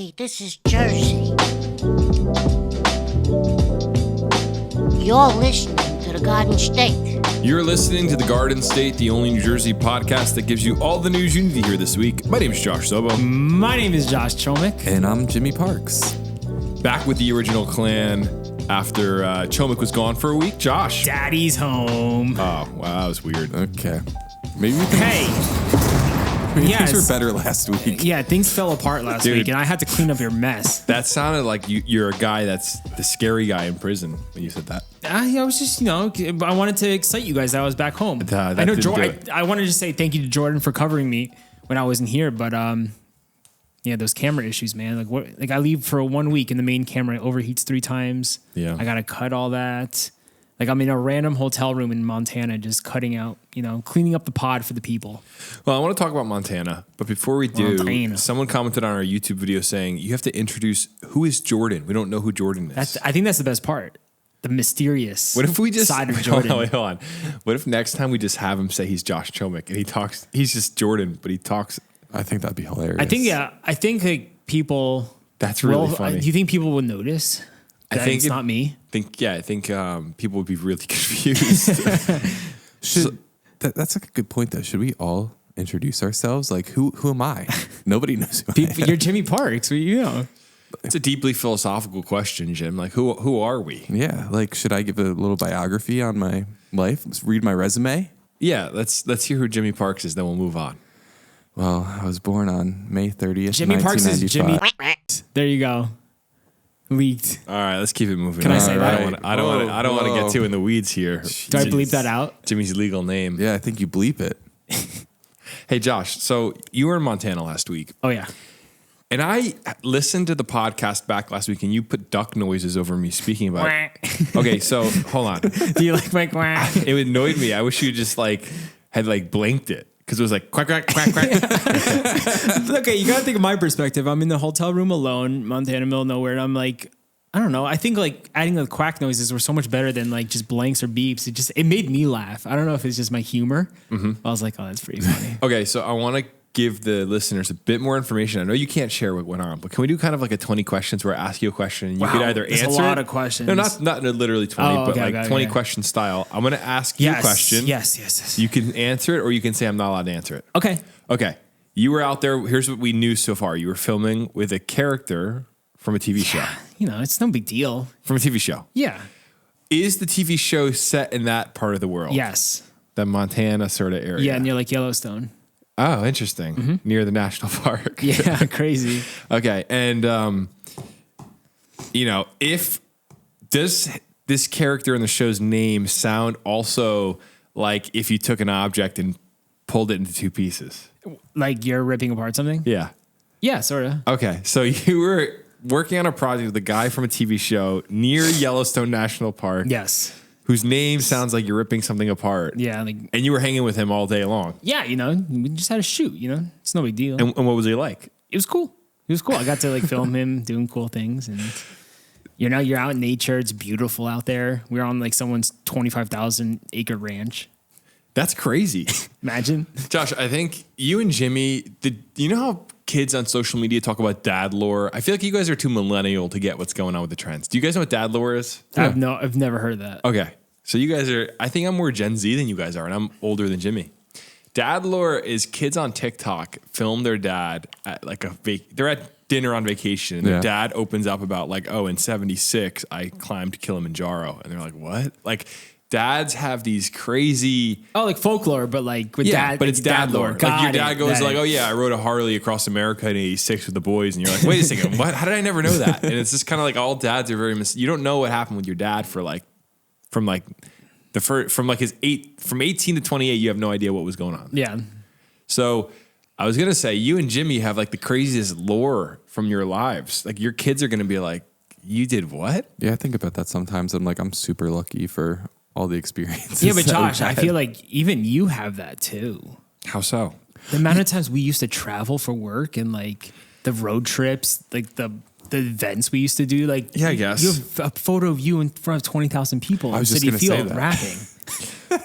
Hey, this is Jersey. You're listening to the Garden State. You're listening to The Garden State, the only New Jersey podcast that gives you all the news you need to hear this week. My name is Josh Sobo. My name is Josh Chomik. And I'm Jimmy Parks. Back with the original clan after Chomik was gone for a week. Josh. Daddy's home. Oh, wow, that was weird. Okay. Maybe we can... Hey. Things were better last week. Yeah, things fell apart last week, and I had to clean up your mess. That sounded like you're a guy that's the scary guy in prison when you said that. I was just, I wanted to excite you guys that I was back home. I know I wanted to say thank you to Jordan for covering me when I wasn't here, but those camera issues, man. Like I leave for 1 week and the main camera overheats 3 times. Yeah. I gotta cut all that. Like I'm in a random hotel room in Montana, just cutting out, cleaning up the pod for the people. Well, I want to talk about Montana, but before we do, someone commented on our YouTube video saying you have to introduce who is Jordan. We don't know who Jordan is. I think that's the best part. The mysterious what if we just, side of Jordan. Hold on. What if next time we just have him say he's Josh Chomik and he talks, he's just Jordan, but he talks. I think that'd be hilarious. I think like people. That's really funny. Do you think people would notice? I think it's not me. I think people would be really confused. That's like a good point, though. Should we all introduce ourselves? Like, who am I? Nobody knows who I am. You're Jimmy Parks. It's a deeply philosophical question, Jim. Like, who are we? Yeah. Like, should I give a little biography on my life? Let's read my resume? Yeah. Let's hear who Jimmy Parks is. Then we'll move on. Well, I was born on May 30th, Jimmy Parks is Jimmy. There you go. Leaked. All right, let's keep it moving. Can I say that? I don't want to get too in the weeds here. Do I bleep that out? Jimmy's legal name. Yeah, I think you bleep it. Hey, Josh. So you were in Montana last week. Oh yeah. And I listened to the podcast back last week, and you put duck noises over me speaking about it. Okay, so hold on. Do you like my quack? It annoyed me. I wish you just had blinked it. Because it was like quack, quack, quack, quack. Okay, you got to think of my perspective. I'm in the hotel room alone, Montana, middle of nowhere, and I'm like, I don't know. I think adding the quack noises were so much better than just blanks or beeps. It made me laugh. I don't know if it's just my humor. Mm-hmm. I was like, oh, that's pretty funny. Okay, so I want to give the listeners a bit more information. I know you can't share what went on, but can we do kind of like a 20 questions where I ask you a question and you could either answer a lot of questions. No, not literally 20, but 20 question style. I'm going to ask you a question. Yes. You can answer it or you can say I'm not allowed to answer it. Okay. You were out there. Here's what we knew so far. You were filming with a character from a TV show. It's no big deal. From a TV show. Yeah. Is the TV show set in that part of the world? Yes. The Montana sort of area. Yeah, near Yellowstone. Oh, interesting. Mm-hmm. Near the national park. Yeah, crazy. Okay. And, does this character in the show's name sound also like if you took an object and pulled it into 2 pieces? Like you're ripping apart something? Yeah. Yeah, sort of. Okay. So you were working on a project with a guy from a TV show near Yellowstone National Park. Yes. Whose name sounds like you're ripping something apart. Yeah. And you were hanging with him all day long. Yeah, we just had a shoot, it's no big deal. And what was he like? It was cool. I got to film him doing cool things, and you're out in nature. It's beautiful out there. We're on someone's 25,000 acre ranch. That's crazy. Imagine. Josh, I think you and Jimmy, you know how kids on social media talk about dad lore? I feel like you guys are too millennial to get what's going on with the trends. Do you guys know what dad lore is? I've never heard of that. Okay. So you guys I think I'm more Gen Z than you guys are, and I'm older than Jimmy. Dad lore is kids on TikTok film their dad at they're at dinner on vacation, and their dad opens up about in 76, I climbed Kilimanjaro. And they're like, what? Dads have these crazy... Oh, like folklore, but with dad... but it's dad lore. Your dad goes oh yeah, I rode a Harley across America in 86 with the boys. And you're like, wait a second, what? How did I never know that? And it's just kind of all dads are very... You don't know what happened with your dad from 18 to 28, you have no idea what was going on. Yeah. So I was going to say, you and Jimmy have the craziest lore from your lives. Your kids are going to be like, you did what? Yeah, I think about that sometimes. I'm super lucky for all the experiences. Yeah, but Josh, I feel like even you have that too. How so? The amount of times we used to travel for work and the road trips, the events we used to do. Yeah, I guess. You have a photo of you in front of 20,000 people in City Field rapping.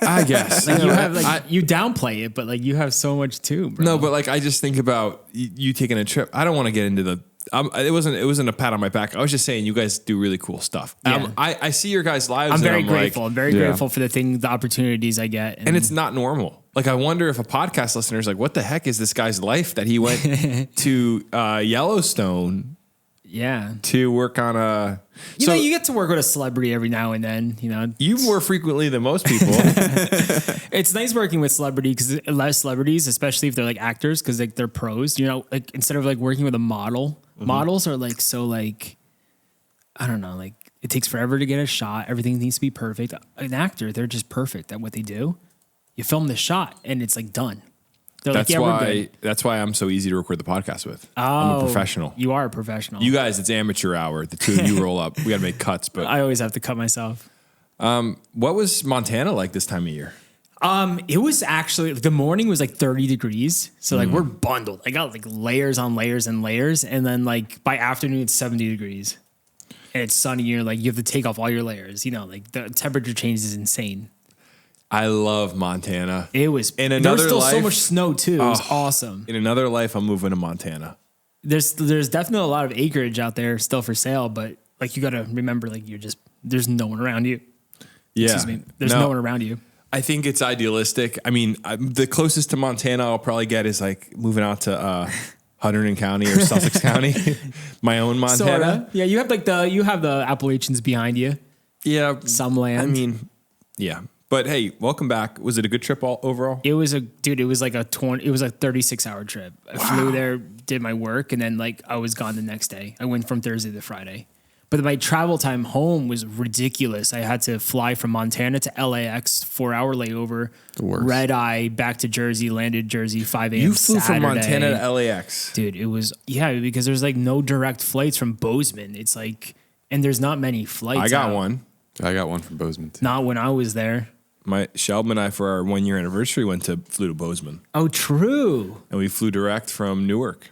I guess. You downplay it, but you have so much too, bro. No, but I just think about you taking a trip. I don't want to get into the It wasn't a pat on my back. I was just saying you guys do really cool stuff. Yeah. I see your guys' lives. I'm very and grateful. Like, I'm very grateful for the opportunities I get. and it's not normal. Like I wonder if a podcast listener is like, what the heck is this guy's life that he went to Yellowstone yeah. to work on a. You know, you get to work with a celebrity every now and then. You know, you more frequently than most people. it's nice working with celebrities, especially if they're like actors, because like they're pros. You know, like instead of like working with a model, models are like so like I don't know, like it takes forever to get a shot. Everything needs to be perfect. An actor, they're just perfect at what they do. You film the shot and it's like done. They're That's like, yeah, we're why. good. That's why I'm so easy to record the podcast with. Oh, I'm a professional. You are a professional. You guys, it's amateur hour. The two of you roll up. We got to make cuts. But I always have to cut myself. what was Montana like this time of year? It was actually the morning was like 30 degrees. So like we're bundled. I got like layers on layers and layers. And then like by afternoon, it's 70 degrees and it's sunny. You're like, you have to take off all your layers. You know, like the temperature change is insane. I love Montana. It was, In there was another still so life- much snow too. It was awesome. In another life, I'm moving to Montana. There's definitely a lot of acreage out there still for sale, but like you got to remember, like there's no one around you. Yeah. Excuse me. There's no one around you. I think it's idealistic. I mean, the closest to Montana I'll probably get is like moving out to Hunterdon County or Sussex County, my own Montana. Sorta. Yeah. You have the Appalachians behind you. Yeah. Some land. I mean, yeah. But hey, welcome back. Was it a good trip overall? It was like a 36-hour trip. I flew there, did my work, and then like I was gone the next day. I went from Thursday to Friday. But my travel time home was ridiculous. I had to fly from Montana to LAX, 4-hour layover, red eye back to Jersey, landed Jersey 5 a.m. You flew Saturday. from Montana to LAX. Dude, it was because there's like no direct flights from Bozeman. It's like, and there's not many flights. I got out. one. I got one from Bozeman too. Not when I was there. My Sheldon and I, for our 1-year anniversary, flew to Bozeman, Oh, true. and we flew direct from Newark.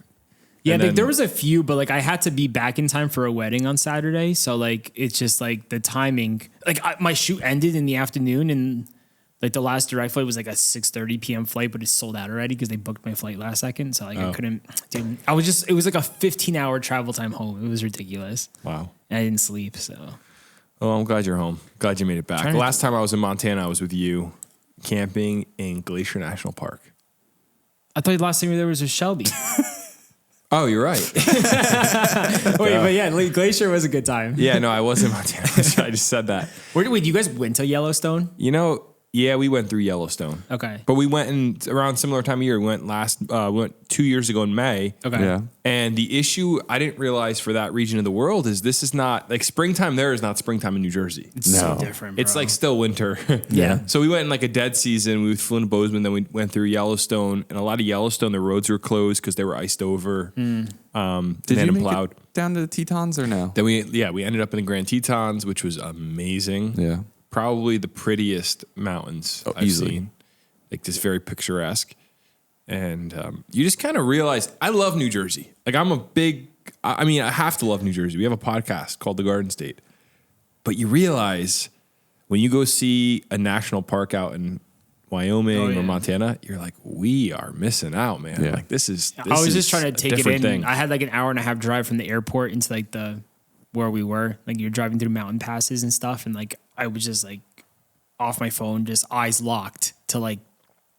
Yeah, And like, then- there was a few, but like I had to be back in time for a wedding on Saturday, so like it's just like the timing. Like my shoot ended in the afternoon, and like the last direct flight was like a 6:30 p.m. flight, but it's sold out already because they booked my flight last second. So like I couldn't. Dude, it was like a 15-hour travel time home. It was ridiculous, Wow. and I didn't sleep. So Oh, I'm glad you're home. Glad you made it back. Trying The to- last time I was in Montana, I was with you camping in Glacier National Park. I thought the last time you were there was with Shelby. Oh, you're right. Wait, but yeah, Glacier was a good time. Yeah, no, I was in Montana. I just said that. Wait, you guys went to Yellowstone? You know, yeah, we went through Yellowstone. Okay. But we went in around similar time of year. We went 2 years ago in May. Okay. Yeah. And the issue I didn't realize for that region of the world is this is not like springtime there is not springtime in New Jersey. It's so No. different, bro. It's like still winter. Yeah. So we went in like a dead season. We flew into Bozeman, then we went through Yellowstone, and a lot of Yellowstone, the roads were closed because they were iced over. Did and you make plowed. it down to the Tetons or no? Then we ended up in the Grand Tetons, which was amazing. Yeah. Probably the prettiest mountains I've easily. seen. Like just very picturesque. And you just kind of realize I love New Jersey. Like I have to love New Jersey. We have a podcast called The Garden State. But you realize when you go see a national park out in Wyoming or Montana, you're like, we are missing out, man. Yeah. Like this is I was just trying to a take it different in. thing. I had like an hour and a half drive from the airport into like where we were. Like you're driving through mountain passes and stuff, and like I was just like off my phone, just eyes locked to like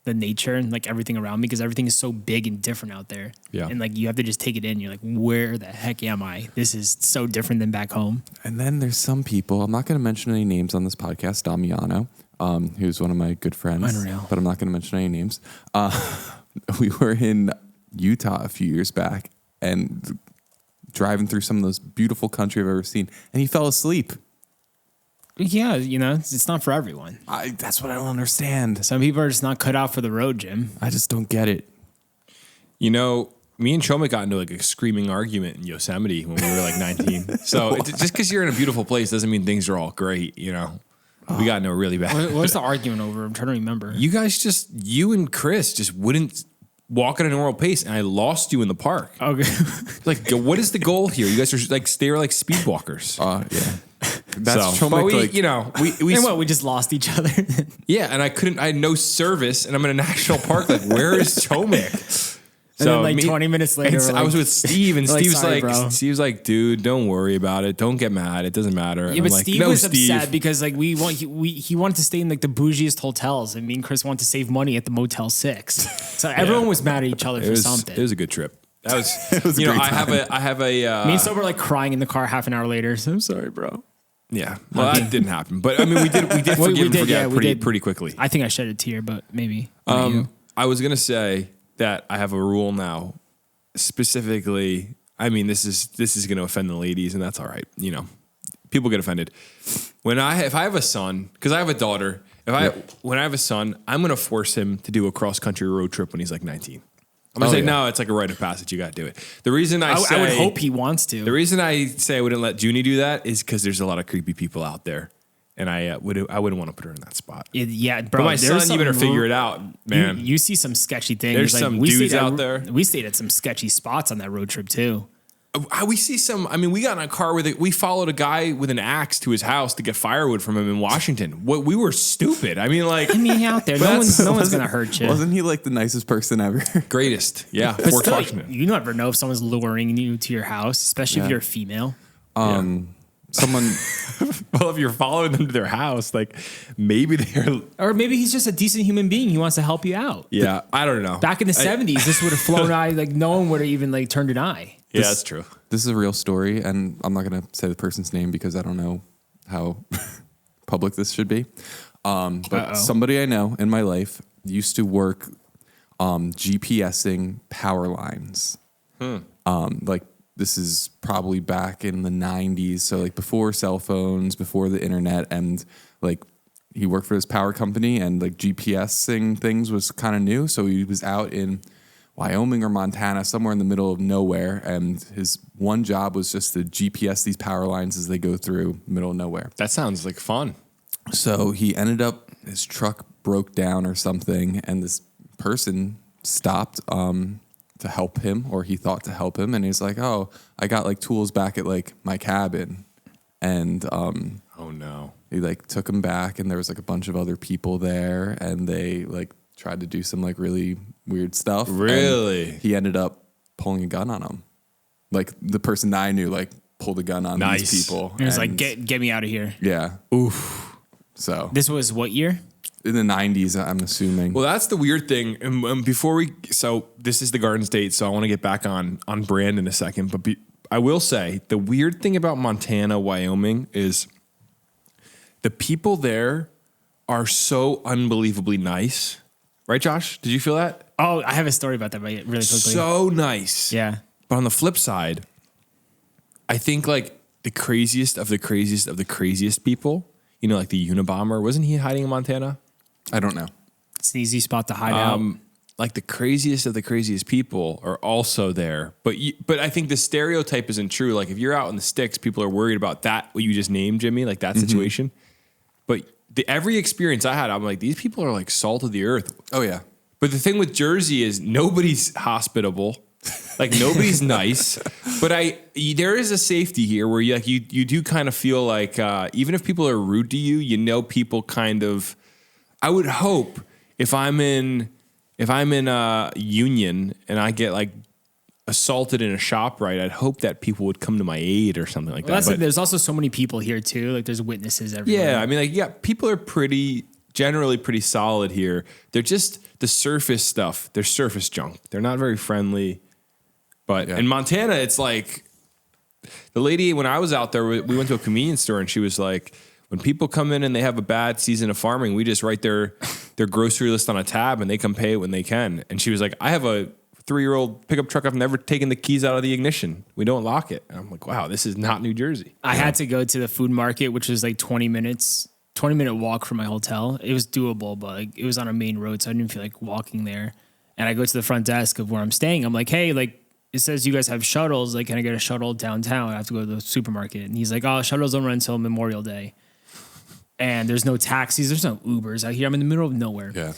the nature and like everything around me because everything is so big and different out there. Yeah. And like you have to just take it in. You're like, where the heck am I? This is so different than back home. And then there's some people, I'm not going to mention any names on this podcast, Damiano, who's one of my good friends. Unreal. But I'm not going to mention any names. We were in Utah a few years back and driving through some of those beautiful country I've ever seen, and he fell asleep. Yeah, it's not for everyone. That's what I don't understand. Some people are just not cut out for the road, Jim. I just don't get it. You know, me and Choma got into like a screaming argument in Yosemite when we were like 19. So just because you're in a beautiful place doesn't mean things are all great, you know. We got into a really bad. What was the argument over? I'm trying to remember. You and Chris just wouldn't walk at a normal pace, and I lost you in the park. Okay. Like, what is the goal here? You guys are like, they were like speed walkers. Yeah. That's So, Chomic, but we, like, you know, we And what, we just lost each other? yeah, and I had no service, and I'm in a national park. Like, where is Chomik? And then like 20 minutes later, I was with Steve, and "Sorry, Steve's like, dude, don't worry about it. Don't get mad. It doesn't matter. Yeah, but Steve was upset because like he wanted to stay in like the bougiest hotels, and me and Chris wanted to save money at the Motel 6. So everyone was mad at each other for something. It was a good trip. That was, It was a great time. I have a me and Sober like crying in the car half an hour later. So I'm sorry, bro. Yeah, well, that didn't happen. But I mean, we did forgive and forget pretty quickly. I think I shed a tear, but maybe. I was gonna say that I have a rule now. Specifically, I mean, this is going to offend the ladies, and that's all right. You know, people get offended if I have a son, because I have a daughter. When I have a son, I'm going to force him to do a cross country road trip when he's like 19. I'm going to say, no, it's like a rite of passage. You got to do it. The reason I would hope he wants to. The reason I say I wouldn't let Junie do that is because there's a lot of creepy people out there. And I wouldn't want to put her in that spot. Yeah, bro. But my son, you better figure it out, man. You see some sketchy things. There's some dudes out there. We stayed at some sketchy spots on that road trip too. We see some. I mean, we got in a car we followed a guy with an axe to his house to get firewood from him in Washington. We were stupid. I mean, out there. No one's gonna hurt you. Wasn't he like the nicest person ever? Greatest, yeah. But still, you never know if someone's luring you to your house, especially if you're a female. Someone. Well, if you're following them to their house, like maybe or maybe he's just a decent human being. He wants to help you out. Yeah, I don't know. Back in the 70s, this would have flown eye. Like no one would have even like turned an eye. Yeah, that's true. This is a real story, and I'm not going to say the person's name because I don't know how public this should be. But somebody I know in my life used to work GPSing power lines. Like this is probably back in the 90s, so like before cell phones, before the internet, and like he worked for this power company, and like GPSing things was kind of new, so he was out in Wyoming or Montana, somewhere in the middle of nowhere, and his one job was just to GPS these power lines as they go through the middle of nowhere. That sounds like fun. So he ended up, his truck broke down or something, and this person stopped to help him, or he thought to help him, and he's like, oh, I got like tools back at like my cabin. And oh no. He like took him back, and there was like a bunch of other people there, and they like tried to do some like really weird stuff. Really? And he ended up pulling a gun on him. Like the person that I knew like pulled a gun on these people. He was like, get me out of here. Yeah. Oof. So this was what year? In the 90s, I'm assuming. Well, that's the weird thing. So this is the Garden State, so I want to get back on brand in a second. But I will say the weird thing about Montana, Wyoming is the people there are so unbelievably nice. Right, Josh? Did you feel that? Oh, I have a story about that really quickly. So nice. Yeah. But on the flip side, I think like the craziest of the craziest of the craziest people, you know, like the Unabomber, wasn't he hiding in Montana? I don't know. It's an easy spot to hide out. Like the craziest of the craziest people are also there. But I think the stereotype isn't true. Like if you're out in the sticks, people are worried about that, what you just named, Jimmy, like that situation. But every experience I had, I'm like, these people are like salt of the earth. Oh, yeah. But the thing with Jersey is nobody's hospitable. Like nobody's nice. But there is a safety here where you do kind of feel like even if people are rude to you, you know people kind of. I would hope if I'm in Union and I get like assaulted in a ShopRite, I'd hope that people would come to my aid or something like that. But there's also so many people here too. Like there's witnesses everywhere. Yeah, I mean, like people are generally pretty solid here. They're just the surface stuff. They're surface junk. They're not very friendly. But in Montana, it's like the lady when I was out there, we went to a convenience store and she was like, when people come in and they have a bad season of farming, we just write their grocery list on a tab and they come pay it when they can. And she was like, I have a 3-year-old pickup truck. I've never taken the keys out of the ignition. We don't lock it. And I'm like, wow, this is not New Jersey. I had to go to the food market, which was like 20-minute walk from my hotel. It was doable, but like, it was on a main road, so I didn't feel like walking there. And I go to the front desk of where I'm staying. I'm like, hey, like, it says you guys have shuttles. Like, can I get a shuttle downtown? I have to go to the supermarket. And he's like, oh, shuttles don't run until Memorial Day. And there's no taxis. There's no Ubers out here. I'm in the middle of nowhere. Yeah.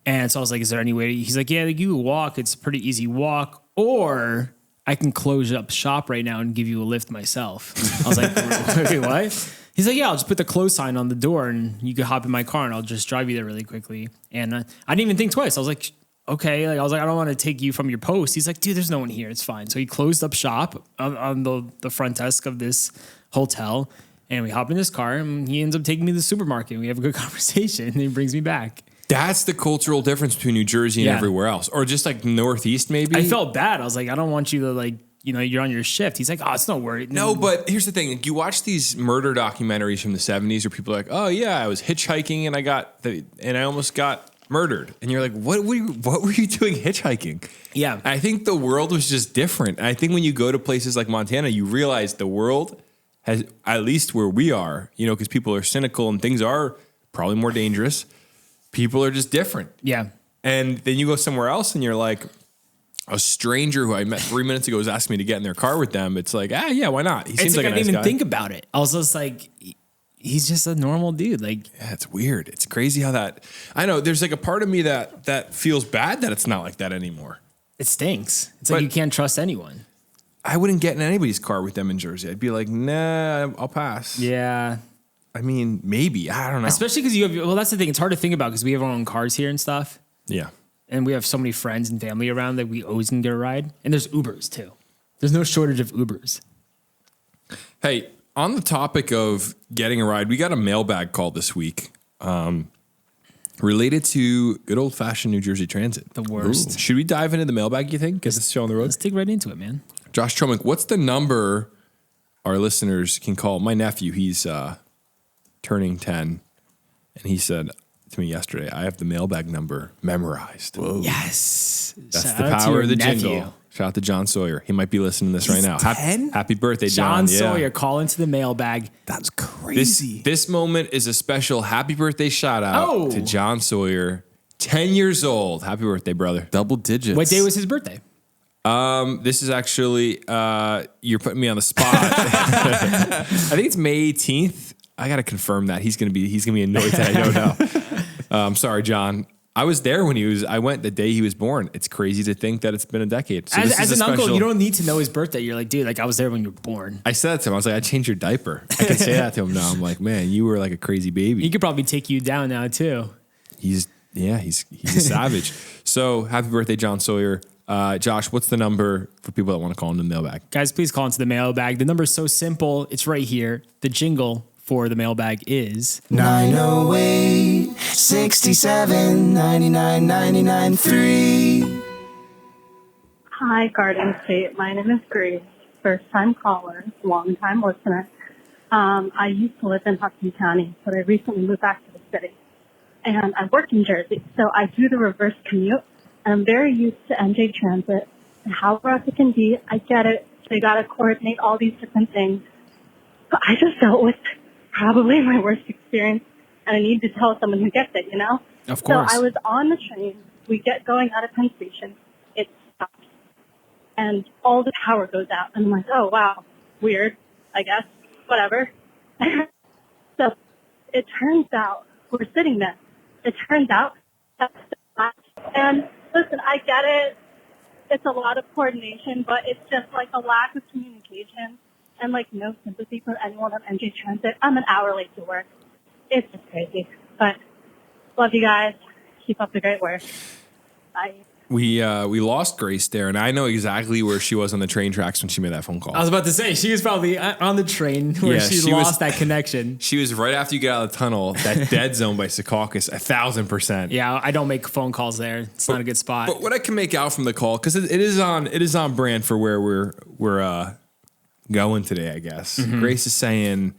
And so I was like, is there any way? He's like, yeah, like you walk. It's a pretty easy walk. Or I can close up shop right now and give you a lift myself. I was like, wait, what? He's like, yeah, I'll just put the close sign on the door and you can hop in my car and I'll just drive you there really quickly. And I didn't even think twice. I was like, okay. Like I was like, I don't want to take you from your post. He's like, dude, there's no one here. It's fine. So he closed up shop on the front desk of this hotel, and we hop in his car, and he ends up taking me to the supermarket. We have a good conversation, and he brings me back. That's the cultural difference between New Jersey and everywhere else, or just like Northeast, maybe. I felt bad. I was like, I don't want you to like, you're on your shift. He's like, oh, it's no worry. No, but here's the thing. Like, you watch these murder documentaries from the 70s where people are like, oh yeah, I was hitchhiking and I almost got murdered. And you're like, what were you doing hitchhiking? Yeah. I think the world was just different. And I think when you go to places like Montana, you realize the world has, at least where we are, because people are cynical and things are probably more dangerous. People are just different. Yeah. And then you go somewhere else and you're like, a stranger who I met 3 minutes ago was asking me to get in their car with them. It's like, yeah, why not? He seems like a nice guy. I didn't even think about it. I was just like, he's just a normal dude. Like, yeah, it's weird. It's crazy how that. I know there's like a part of me that feels bad that it's not like that anymore. It stinks. It's like you can't trust anyone. I wouldn't get in anybody's car with them in Jersey. I'd be like, nah, I'll pass. Yeah. I mean, maybe. I don't know. Especially because that's the thing. It's hard to think about because we have our own cars here and stuff. Yeah. And we have so many friends and family around that we always can get a ride. And there's Ubers too. There's no shortage of Ubers. Hey, on the topic of getting a ride, we got a mailbag call this week related to good old fashioned New Jersey Transit. The worst. Ooh. Should we dive into the mailbag, you think? Get this show on the road? Let's dig right into it, man. Josh Tromick, what's the number our listeners can call? My nephew, he's turning 10, and he said to me yesterday, I have the mailbag number memorized. Whoa. Yes. That's the power of the jingle. Shout out to John Sawyer. He might be listening to this right now. 10? Happy birthday, John. John Sawyer, call into the mailbag. That's crazy. This moment is a special happy birthday shout out to John Sawyer, 10 years old. Happy birthday, brother. Double digits. What day was his birthday? This is actually, you're putting me on the spot. I think it's May 18th. I got to confirm that. He's going to be annoyed that I don't know. I'm sorry, John. I was there when I went the day he was born. It's crazy to think that it's been a decade. So as an uncle, you don't need to know his birthday. You're like, dude, like I was there when you were born. I said that to him. I was like, I changed your diaper. I can say that to him now. I'm like, man, you were like a crazy baby. He could probably take you down now too. He's a savage. So happy birthday, John Sawyer. Josh, what's the number for people that want to call into the mailbag? Guys, please call into the mailbag. The number is so simple. It's right here. The jingle for the mailbag is 908 67 99 99 3. Hi, Garden State. My name is Grace. First-time caller, long-time listener. I used to live in Hudson County, but I recently moved back to the city. And I work in Jersey, so I do the reverse commute. And I'm very used to NJ Transit and how rough it can be. I get it. They got to coordinate all these different things. But I just dealt with probably my worst experience, and I need to tell someone who gets it, Of course. So I was on the train. We get going out of Penn Station. It stops. And all the power goes out. And I'm like, oh, wow, weird, I guess, whatever. So it turns out, we're sitting there. It turns out that's the last. And listen, I get it. It's a lot of coordination, but it's just like a lack of communication and like no sympathy for anyone on NJ Transit. I'm an hour late to work. It's just crazy. But love you guys. Keep up the great work. Bye. We lost Grace there, and I know exactly where she was on the train tracks when she made that phone call. I was about to say, she was probably on the train where she lost that connection. She was right after you get out of the tunnel, that dead zone by Secaucus, 1,000%. Yeah, I don't make phone calls there. It's not a good spot. But what I can make out from the call, because it is on brand for where we're going today, I guess. Mm-hmm. Grace is saying,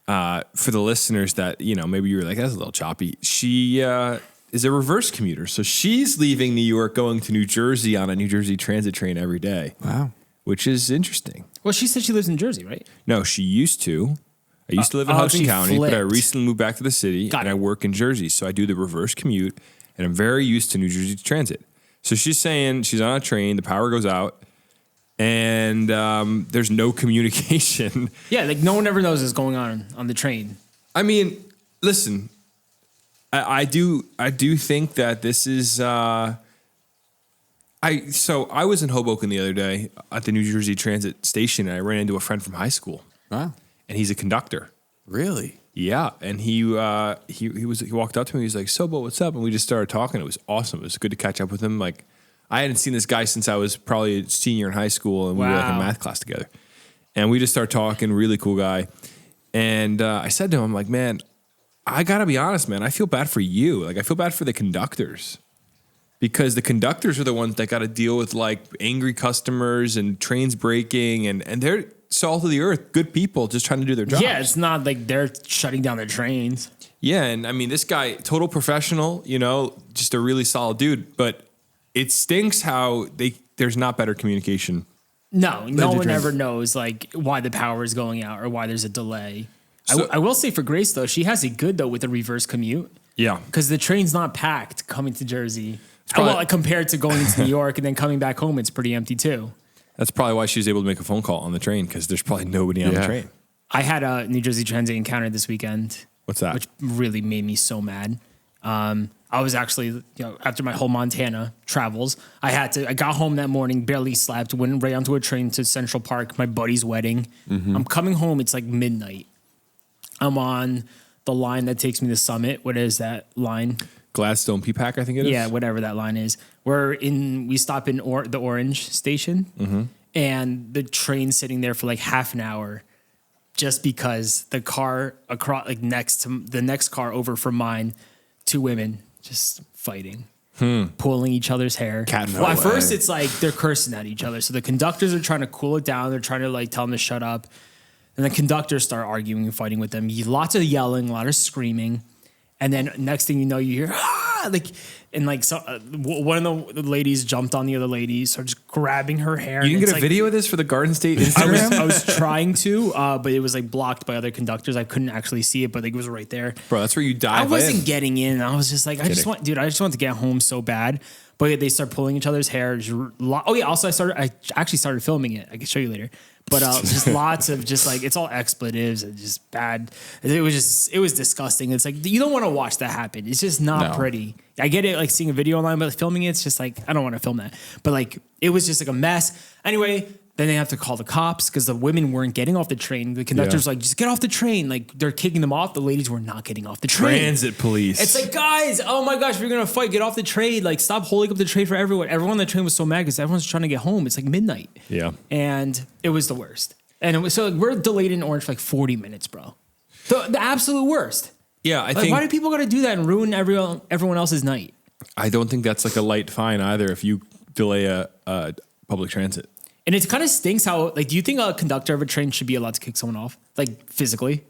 for the listeners that, maybe you were like, that's a little choppy. She is a reverse commuter. So she's leaving New York, going to New Jersey on a New Jersey Transit train every day. Wow. Which is interesting. Well, she said she lives in Jersey, right? No, she used to. I used to live in Hudson County, flipped. but I recently moved back to the city, and I work in Jersey. So I do the reverse commute, and I'm very used to New Jersey Transit. So she's saying she's on a train, the power goes out, and there's no communication. Yeah, like no one ever knows what's going on the train. I mean, listen, I do think that this is. I was in Hoboken the other day at the New Jersey Transit station, and I ran into a friend from high school. Wow. And he's a conductor. Really? Yeah, and he walked up to me. He was like, "So, but what's up?" And we just started talking. It was awesome. It was good to catch up with him. Like, I hadn't seen this guy since I was probably a senior in high school, and we were like in math class together. And we just started talking. Really cool guy. And I said to him, "I'm like, man, I gotta be honest, man. I feel bad for you. Like, I feel bad for the conductors." Because the conductors are the ones that got to deal with like angry customers and trains breaking, and they're salt of the earth, good people just trying to do their job. Yeah, it's not like they're shutting down their trains. Yeah, and I mean, this guy, total professional, just a really solid dude. But it stinks how there's not better communication. No one ever knows like why the power is going out or why there's a delay. So, I will say for Grace though, she has it good though with the reverse commute. Yeah, because the train's not packed coming to Jersey. Probably, well, compared to going into New York and then coming back home, it's pretty empty too. That's probably why she was able to make a phone call on the train because there's probably nobody on the train. I had a New Jersey Transit encounter this weekend. What's that? Which really made me so mad. I was actually, after my whole Montana travels, I got home that morning, barely slept, went right onto a train to Central Park, my buddy's wedding. Mm-hmm. I'm coming home, it's like midnight. I'm on the line that takes me to Summit. What is that line? Gladstone P-Pack, I think it is. Yeah, whatever that line is. We stop in the Orange station, and the train's sitting there for like half an hour, just because the car across, like next to the next car over from mine, two women just fighting, pulling each other's hair. At first it's like they're cursing at each other, so the conductors are trying to cool it down. They're trying to like tell them to shut up, and the conductors start arguing and fighting with them. Lots of yelling, a lot of screaming. And then next thing you know, you hear one of the ladies jumped on the other lady, started just grabbing her hair. You didn't get a video of this for the Garden State Instagram? I was trying to, but it was like blocked by other conductors. I couldn't actually see it, but like, it was right there. Bro, that's where you dive I wasn't in. getting in. I was just like, I just want to get home so bad. But they start pulling each other's hair. Also I actually started filming it. I can show you later. But just lots of just like, it's all expletives and just bad. It was disgusting. It's like, you don't want to watch that happen. It's just not pretty. I get it, like seeing a video online, but filming it's just like, I don't want to film that. But like, it was just like a mess. Anyway, then they have to call the cops because the women weren't getting off the train. The conductor's like, just get off the train. Like, they're kicking them off. The ladies were not getting off the train. Transit police. It's like, guys, oh my gosh, we're going to fight. Get off the train. Like, stop holding up the train for everyone. Everyone on the train was so mad because everyone's trying to get home. It's like midnight. Yeah. And it was the worst. And it was, so like, we're delayed in Orange for like 40 minutes, bro. The absolute worst. Yeah, I like, think. Why do people got to do that and ruin everyone else's night? I don't think that's like a light fine either if you delay a public transit. And it kind of stinks how, like, do you think a conductor of a train should be allowed to kick someone off? Like, physically?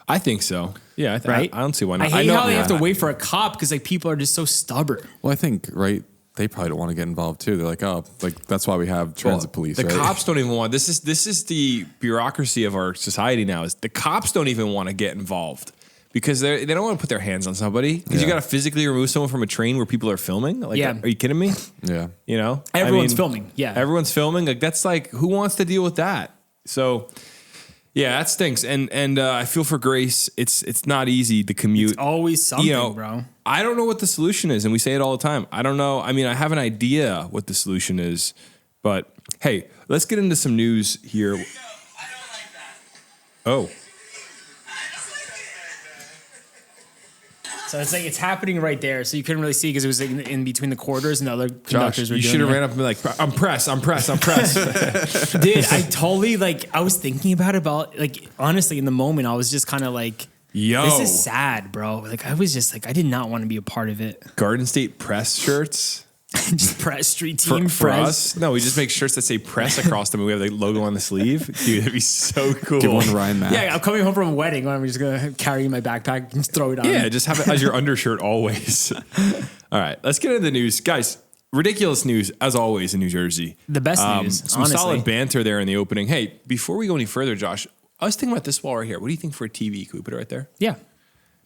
I think so. Yeah, right? I don't see why not. I hate how they have to wait for a cop because, like, people are just so stubborn. Well, I think, right, they probably don't want to get involved, too. They're like, oh, like, that's why we have transit police, the right? cops don't even want, this is the bureaucracy of our society now, is the cops don't even want to get involved. Because they don't want to put their hands on somebody. Because you got to physically remove someone from a train where people are filming. Like, are you kidding me? Yeah. Everyone's filming. Yeah. Everyone's filming. Like, that's like, who wants to deal with that? So, yeah, that stinks. And I feel for Grace. It's not easy to commute. It's always something, bro. I don't know what the solution is, and we say it all the time. I don't know. I mean, I have an idea what the solution is, but hey, let's get into some news here. I don't like that. Oh. So it's like it's happening right there. So you couldn't really see because it was in between the quarters and the other conductors were you doing should have it. ran up and been like, I'm pressed. Dude, I totally I was thinking about like honestly in the moment I was just kind of like, yo, this is sad, bro. Like I was just like I did not want to be a part of it. Garden State press shirts. Just press street team for press. us. No, we just make shirts that say press across them and we have the logo on the sleeve. Dude, that'd be so cool. Give one Ryan Mack. Yeah, I'm coming home from a wedding. I'm just gonna carry my backpack and throw it on. Yeah, just have it as your undershirt always. All right, let's get into the news. Guys, ridiculous news as always in New Jersey. The best news, Some honestly. solid banter there in the opening. Hey, before we go any further, Josh, I was thinking about this wall right here. What do you think for a TV? Can we put it right there? Yeah.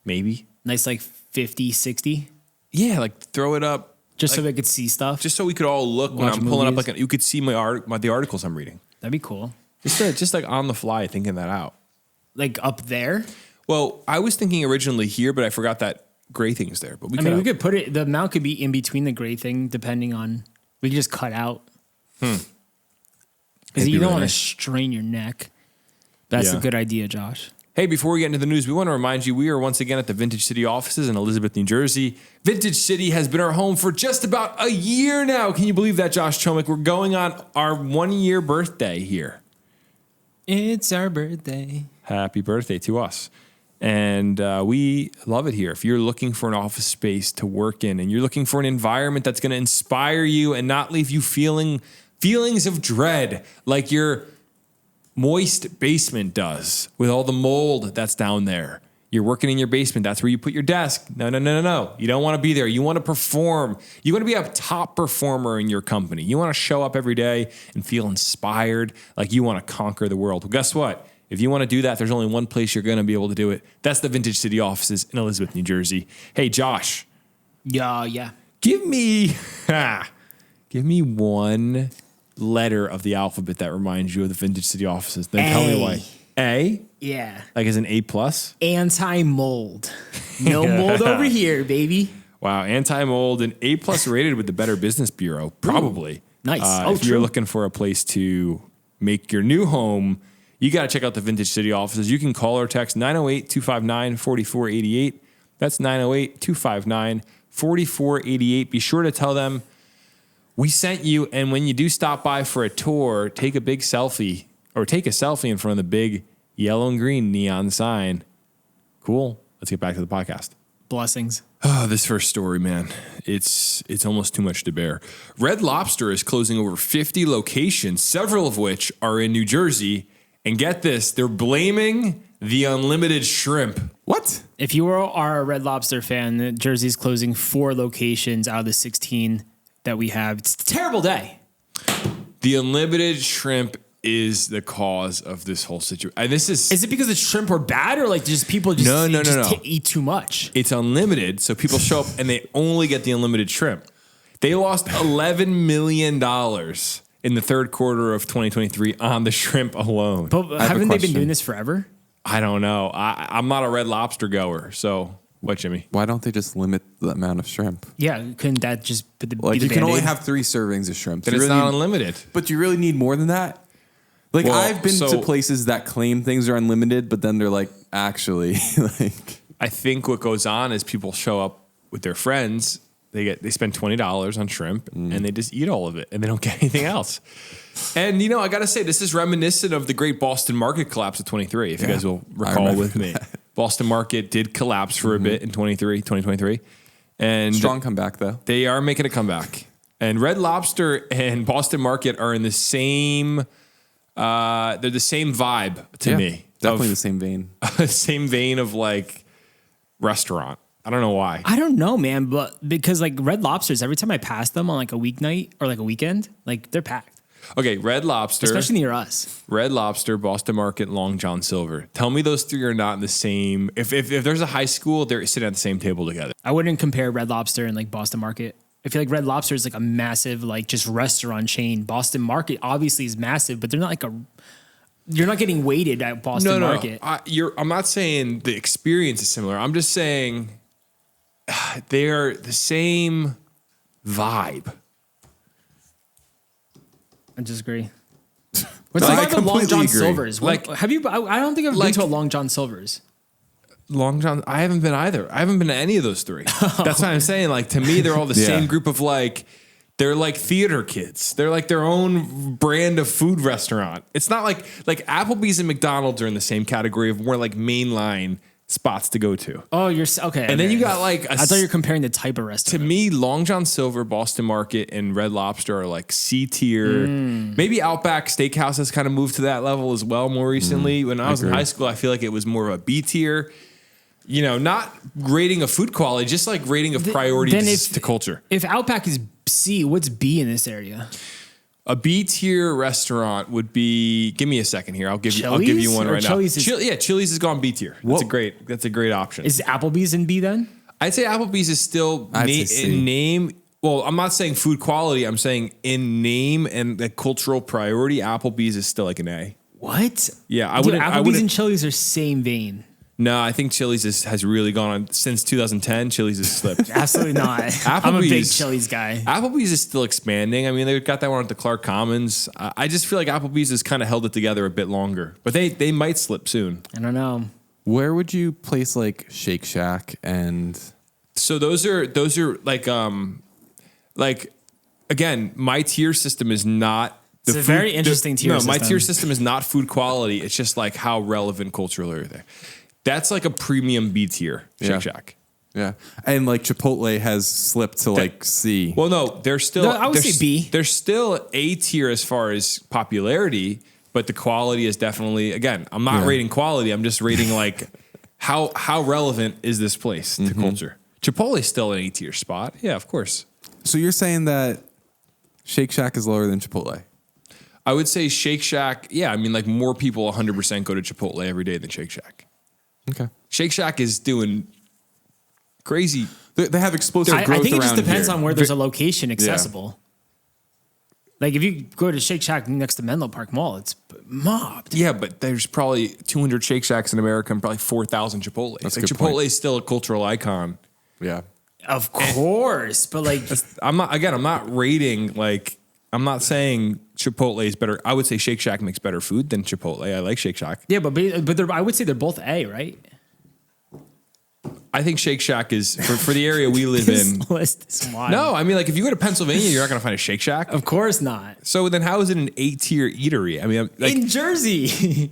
Maybe. Nice 50, 60. Yeah, like throw it up. Just so they could see stuff. Just so we could all look when Watch I'm pulling up movies. you could see the articles I'm reading. That'd be cool. Just like on the fly thinking that out. Like up there? Well, I was thinking originally here, but I forgot that gray thing's there. But we could put it, the mount could be in between the gray thing, depending on, we could just cut out. Because you don't want to strain your neck. That's a good idea, Josh. Hey, before we get into the news, we want to remind you we are once again at the Vintage City offices in Elizabeth, New Jersey. Vintage City has been our home for just about a year now. Can you believe that, Josh Chomick? We're going on our 1 year birthday here. It's our birthday. Happy birthday to us. And we love it here. If you're looking for an office space to work in and you're looking for an environment that's going to inspire you and not leave you feelings of dread like your moist basement does with all the mold that's down there. You're working in your basement. That's where you put your desk. No. You don't want to be there. You want to perform. You want to be a top performer in your company. You want to show up every day and feel inspired like you want to conquer the world. Well, guess what? If you want to do that, there's only one place you're going to be able to do it. That's the Vintage City offices in Elizabeth, New Jersey. Hey, Josh. Yeah. Give me one letter of the alphabet that reminds you of the Vintage City offices. Then tell me why. A? Yeah. Like as an A plus? Anti-mold. No mold over here, baby. Wow. Anti-mold and A plus rated with the Better Business Bureau. Probably. Ooh, nice. If you're looking for a place to make your new home, you got to check out the Vintage City offices. You can call or text 908-259-4488. That's 908-259-4488. Be sure to tell them we sent you, and when you do stop by for a tour, take a selfie in front of the big yellow and green neon sign. Cool. Let's get back to the podcast. Blessings. Oh, this first story, man. It's almost too much to bear. Red Lobster is closing over 50 locations, several of which are in New Jersey. And get this, they're blaming the unlimited shrimp. What? If you are a Red Lobster fan, Jersey's closing 4 locations out of the 16 that we have. It's a terrible day. The unlimited shrimp is the cause of this whole situation. And this is it because the shrimp are bad or like just people just eat too much? It's unlimited, so people show up and they only get the unlimited shrimp. They lost $11 million in the third quarter of 2023 on the shrimp alone. But haven't they been doing this forever? I don't know. I'm not a Red Lobster goer, so what, Jimmy? Why don't they just limit the amount of shrimp? Yeah, couldn't that just be the You can only Band-Aid? have 3 servings of shrimp. Then it's not unlimited. But you really need more than that? Like, Well, I've been to places that claim things are unlimited, but then they're like, actually, like... I think what goes on is people show up with their friends. They spend $20 on shrimp and they just eat all of it and they don't get anything else. And I got to say, this is reminiscent of the great Boston market collapse of 23. If you guys will recall with me, Boston market did collapse for a bit in 2023. And strong comeback though. They are making a comeback. And Red Lobster and Boston market are in the same, they're the same vibe to me. Definitely the same vein. Same vein of like restaurant. I don't know why. I don't know, man, but because like Red Lobsters, every time I pass them on like a weeknight or like a weekend, like they're packed. Okay, Red Lobster. Especially near us. Red Lobster, Boston Market, Long John Silver. Tell me those 3 are not in the same. If there's a high school, they're sitting at the same table together. I wouldn't compare Red Lobster and like Boston Market. I feel like Red Lobster is like a massive like just restaurant chain. Boston Market obviously is massive, but they're not like you're not getting weighted at Boston Market. I'm not saying the experience is similar. I'm just saying they're the same vibe. I disagree. What's about the Long John Silver's? Like, have you? I don't think I've been to a Long John Silver's. Long John, I haven't been either. I haven't been to any of those 3. That's what I'm saying. Like to me, they're all the same group of like. They're like theater kids. They're like their own brand of food restaurant. It's not like Applebee's and McDonald's are in the same category of more like mainline spots to go to. Oh, you're okay. And then you got like I thought you were comparing the type of restaurant. To me, Long John Silver, Boston Market, and Red Lobster are like C tier. Maybe Outback Steakhouse has kind of moved to that level as well more recently. When I was in high school, I feel like it was more of a B tier. Not rating of food quality, just like rating of priority to culture. If Outback is C, what's B in this area? A B tier restaurant would be. Give me a second here. I'll give you one right now. Chili's has gone B tier. That's a great option. Is Applebee's in B then? I'd say Applebee's is still in name. Well, I'm not saying food quality. I'm saying in name and the cultural priority. Applebee's is still like an A. What? Yeah, Applebee's and Chili's are same vein. No, I think Chili's has really gone on since 2010. Chili's has slipped. Absolutely not. I'm a big Chili's guy. Applebee's is still expanding. I mean, they got that one at the Clark Commons. I just feel like Applebee's has kind of held it together a bit longer, but they might slip soon. I don't know. Where would you place like Shake Shack and? So those are like again, my tier system is not. It's a very interesting tier No, system. my tier system is not food quality. It's just like how relevant culturally are they. That's like a premium B tier Shake Shack. Yeah, and like Chipotle has slipped to like C. Well, no, they're still. No, I would say B. They're still A tier as far as popularity, but the quality is definitely. Again, I'm not rating quality. I'm just rating like how relevant is this place to culture. Chipotle's still an A tier spot. Yeah, of course. So you're saying that Shake Shack is lower than Chipotle? I would say Shake Shack. Yeah, I mean, like more people 100% go to Chipotle every day than Shake Shack. Okay. Shake Shack is doing crazy. They have explosive growth I think it just around depends here. on where there's a location accessible. Like if you go to Shake Shack next to Menlo Park Mall, it's mobbed. Yeah, but there's probably 200 Shake Shacks in America and probably 4,000 Chipotles. That's a Like good Chipotle point. is still a cultural icon. Yeah. Of course, but like I'm not rating like I'm not saying Chipotle is better. I would say Shake Shack makes better food than Chipotle. I like Shake Shack. yeah, but I would say they're both A, right? I think Shake Shack is for the area we live in. This list is wild. No, I mean like if you go to Pennsylvania, you're not going to find a Shake Shack. Of course not. So then how is it an A-tier eatery? I mean, like, In Jersey.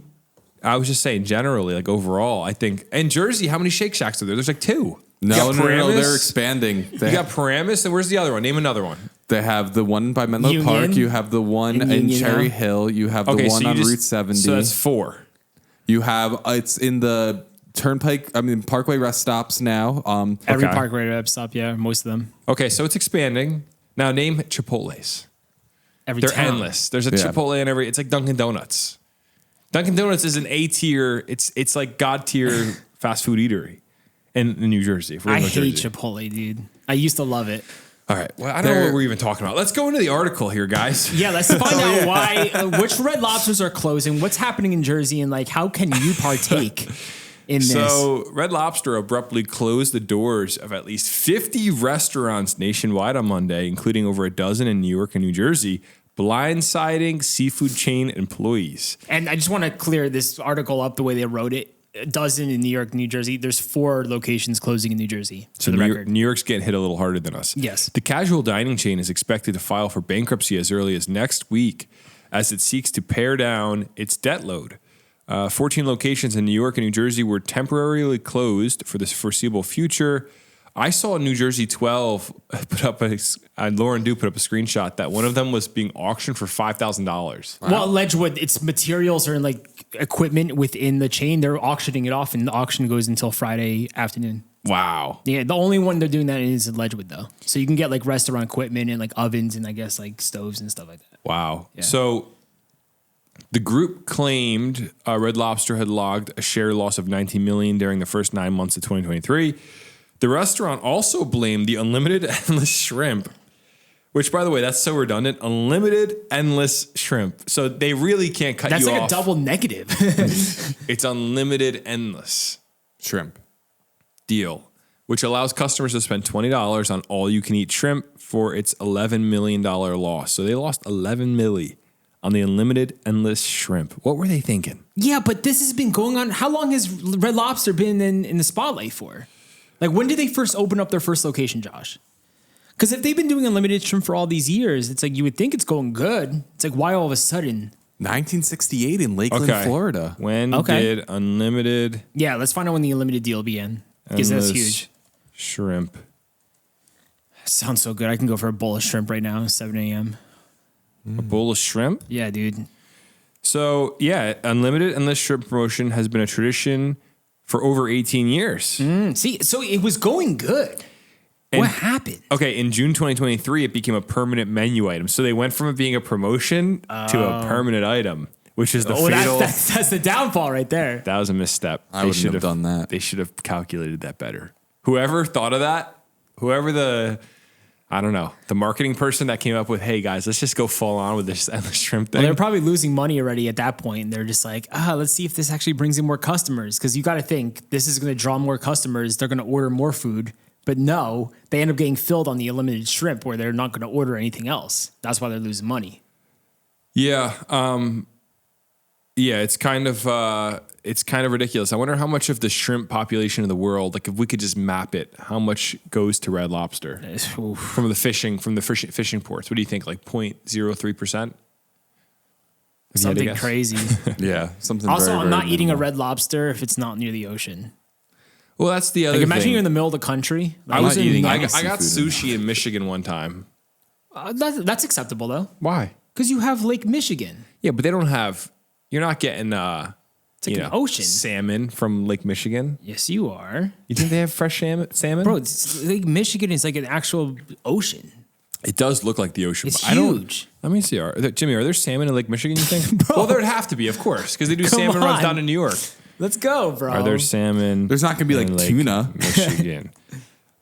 I was just saying generally, like overall, I think in Jersey, how many Shake Shacks are there? There's like 2. No, You got Paramus? they're expanding. You got Paramus, and where's the other one? Name another one. They have the one by Menlo Union. Park. You have the one In in Union Cherry now. Hill. You have Okay, the so one you on just- Route 70. So that's 4. You have it's in the Parkway rest stops now. Every Okay. Parkway rep stop, yeah, most of them. Okay, so it's expanding. Now name Chipotles. Every They're town. endless. There's a Yeah. Chipotle in every. It's like Dunkin' Donuts. Dunkin' Donuts is an A tier. It's like God tier fast food eatery in New Jersey. If we're I in New hate Jersey. Chipotle, dude. I used to love it. All right. Well, I don't know what we're even talking about. Let's go into the article here, guys. Yeah, let's find out why, which Red Lobsters are closing, what's happening in Jersey, and like how can you partake in this? So, Red Lobster abruptly closed the doors of at least 50 restaurants nationwide on Monday, including over a dozen in New York and New Jersey, blindsiding seafood chain employees. And I just want to clear this article up the way they wrote it. A dozen in New York, New Jersey. There's 4 locations closing in New Jersey. So New York's getting hit a little harder than us. Yes. The casual dining chain is expected to file for bankruptcy as early as next week as it seeks to pare down its debt load. 14 locations in New York and New Jersey were temporarily closed for the foreseeable future. I saw New Jersey 12 put up Lauren Dew put up a screenshot that one of them was being auctioned for $5,000. Well, Ledgewood, its materials are in like equipment within the chain. They're auctioning it off, and the auction goes until Friday afternoon. Wow. Yeah, the only one they're doing that is in Ledgewood, though. So you can get like restaurant equipment and like ovens and I guess like stoves and stuff like that. Wow. Yeah. So the group claimed Red Lobster had logged a share loss of $19 million during the first 9 months of 2023. The restaurant also blamed the unlimited endless shrimp, which, by the way, that's so redundant. Unlimited endless shrimp. So they really can't cut That's you like off. a double negative. It's unlimited endless Shrimp. deal, which allows customers to spend $20 on all you can eat shrimp for its $11 million loss. So they lost $11 million on the unlimited endless shrimp. What were they thinking? Yeah, but this has been going on. How long has Red Lobster been in the spotlight for? Like, when did they first open up their first location, Josh? Because if they've been doing unlimited shrimp for all these years, it's like you would think it's going good. It's like, why all of a sudden? 1968 in Lakeland, Florida. When Okay. did unlimited Yeah, let's find out when the unlimited deal began. Because that's endless huge. shrimp? Sounds so good. I can go for a bowl of shrimp right now, 7 a.m. A bowl of shrimp? Yeah, dude. So, yeah, unlimited endless shrimp promotion has been a tradition for over 18 years. See, so it was going good. What happened? Okay, in June 2023, it became a permanent menu item. So they went from it being a promotion to a permanent item, which is the fatal. That's the downfall right there. That was a misstep. I wouldn't have done that. They should have calculated that better. Whoever thought of that, I don't know, the marketing person that came up with, hey guys, let's just go full on with this endless shrimp thing. Well, they're probably losing money already at that point. And they're just like, let's see if this actually brings in more customers. Because you got to think this is going to draw more customers. They're going to order more food. But no, they end up getting filled on the unlimited shrimp where they're not going to order anything else. That's why they're losing money. Yeah. Yeah, it's kind of ridiculous. I wonder how much of the shrimp population of the world, like if we could just map it, how much goes to Red Lobster from the fishing ports? What do you think? Like 0.03%? Something crazy. Yeah, something. Also, very, I'm very not eating a minimal. Red Lobster if it's not near the ocean. Well, that's the other Like imagine thing. you're in the middle of the country. I was not eating I any got seafood sushi in Michigan one time. That's acceptable though, Why? because you have Lake Michigan. Yeah, but they don't have. You're not getting It's like an ocean. salmon from Lake Michigan. Yes, you are, You think they have fresh salmon? bro. Lake Michigan is like an actual ocean. It does look like the ocean. It's but I don't. huge. Let me see. Jimmy, are there salmon in Lake Michigan? You think? Well, there'd have to be, of course, because they do Come salmon runs on. down in New York. Let's go, bro. Are there salmon? There's not going to be in like Lake tuna. Michigan.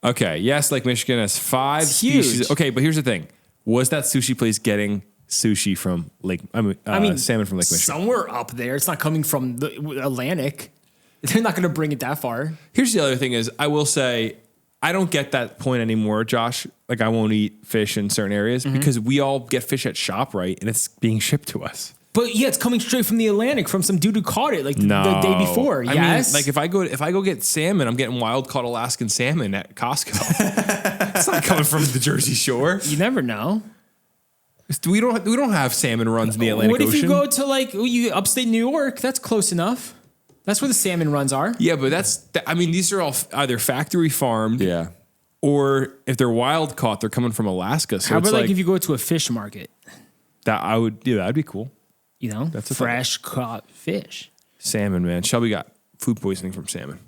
Okay. Yes, Lake Michigan has 5 It's huge. species. Okay, but here's the thing: was that sushi place getting sushi from Lake? I mean, salmon from Lake Michigan. somewhere up there. It's not coming from the Atlantic. They're not going to bring it that far. Here's the other thing: is I will say I don't get that point anymore, Josh. Like I won't eat fish in certain areas because we all get fish at ShopRite and it's being shipped to us. But yeah, it's coming straight from the Atlantic from some dude who caught it like the day before. I Yes, mean, like if I go get salmon, I'm getting wild caught Alaskan salmon at Costco. It's not coming from the Jersey Shore. you never know. We don't have salmon runs in the Atlantic What if Ocean. you go to like upstate New York? That's close enough. That's where the salmon runs are. Yeah, but these are all either factory farmed, Yeah. or if they're wild caught, they're coming from Alaska. So How it's about like if you go to a fish market? that'd be cool. You know, That's a fresh caught fish. Salmon, man. Shelby got food poisoning from salmon.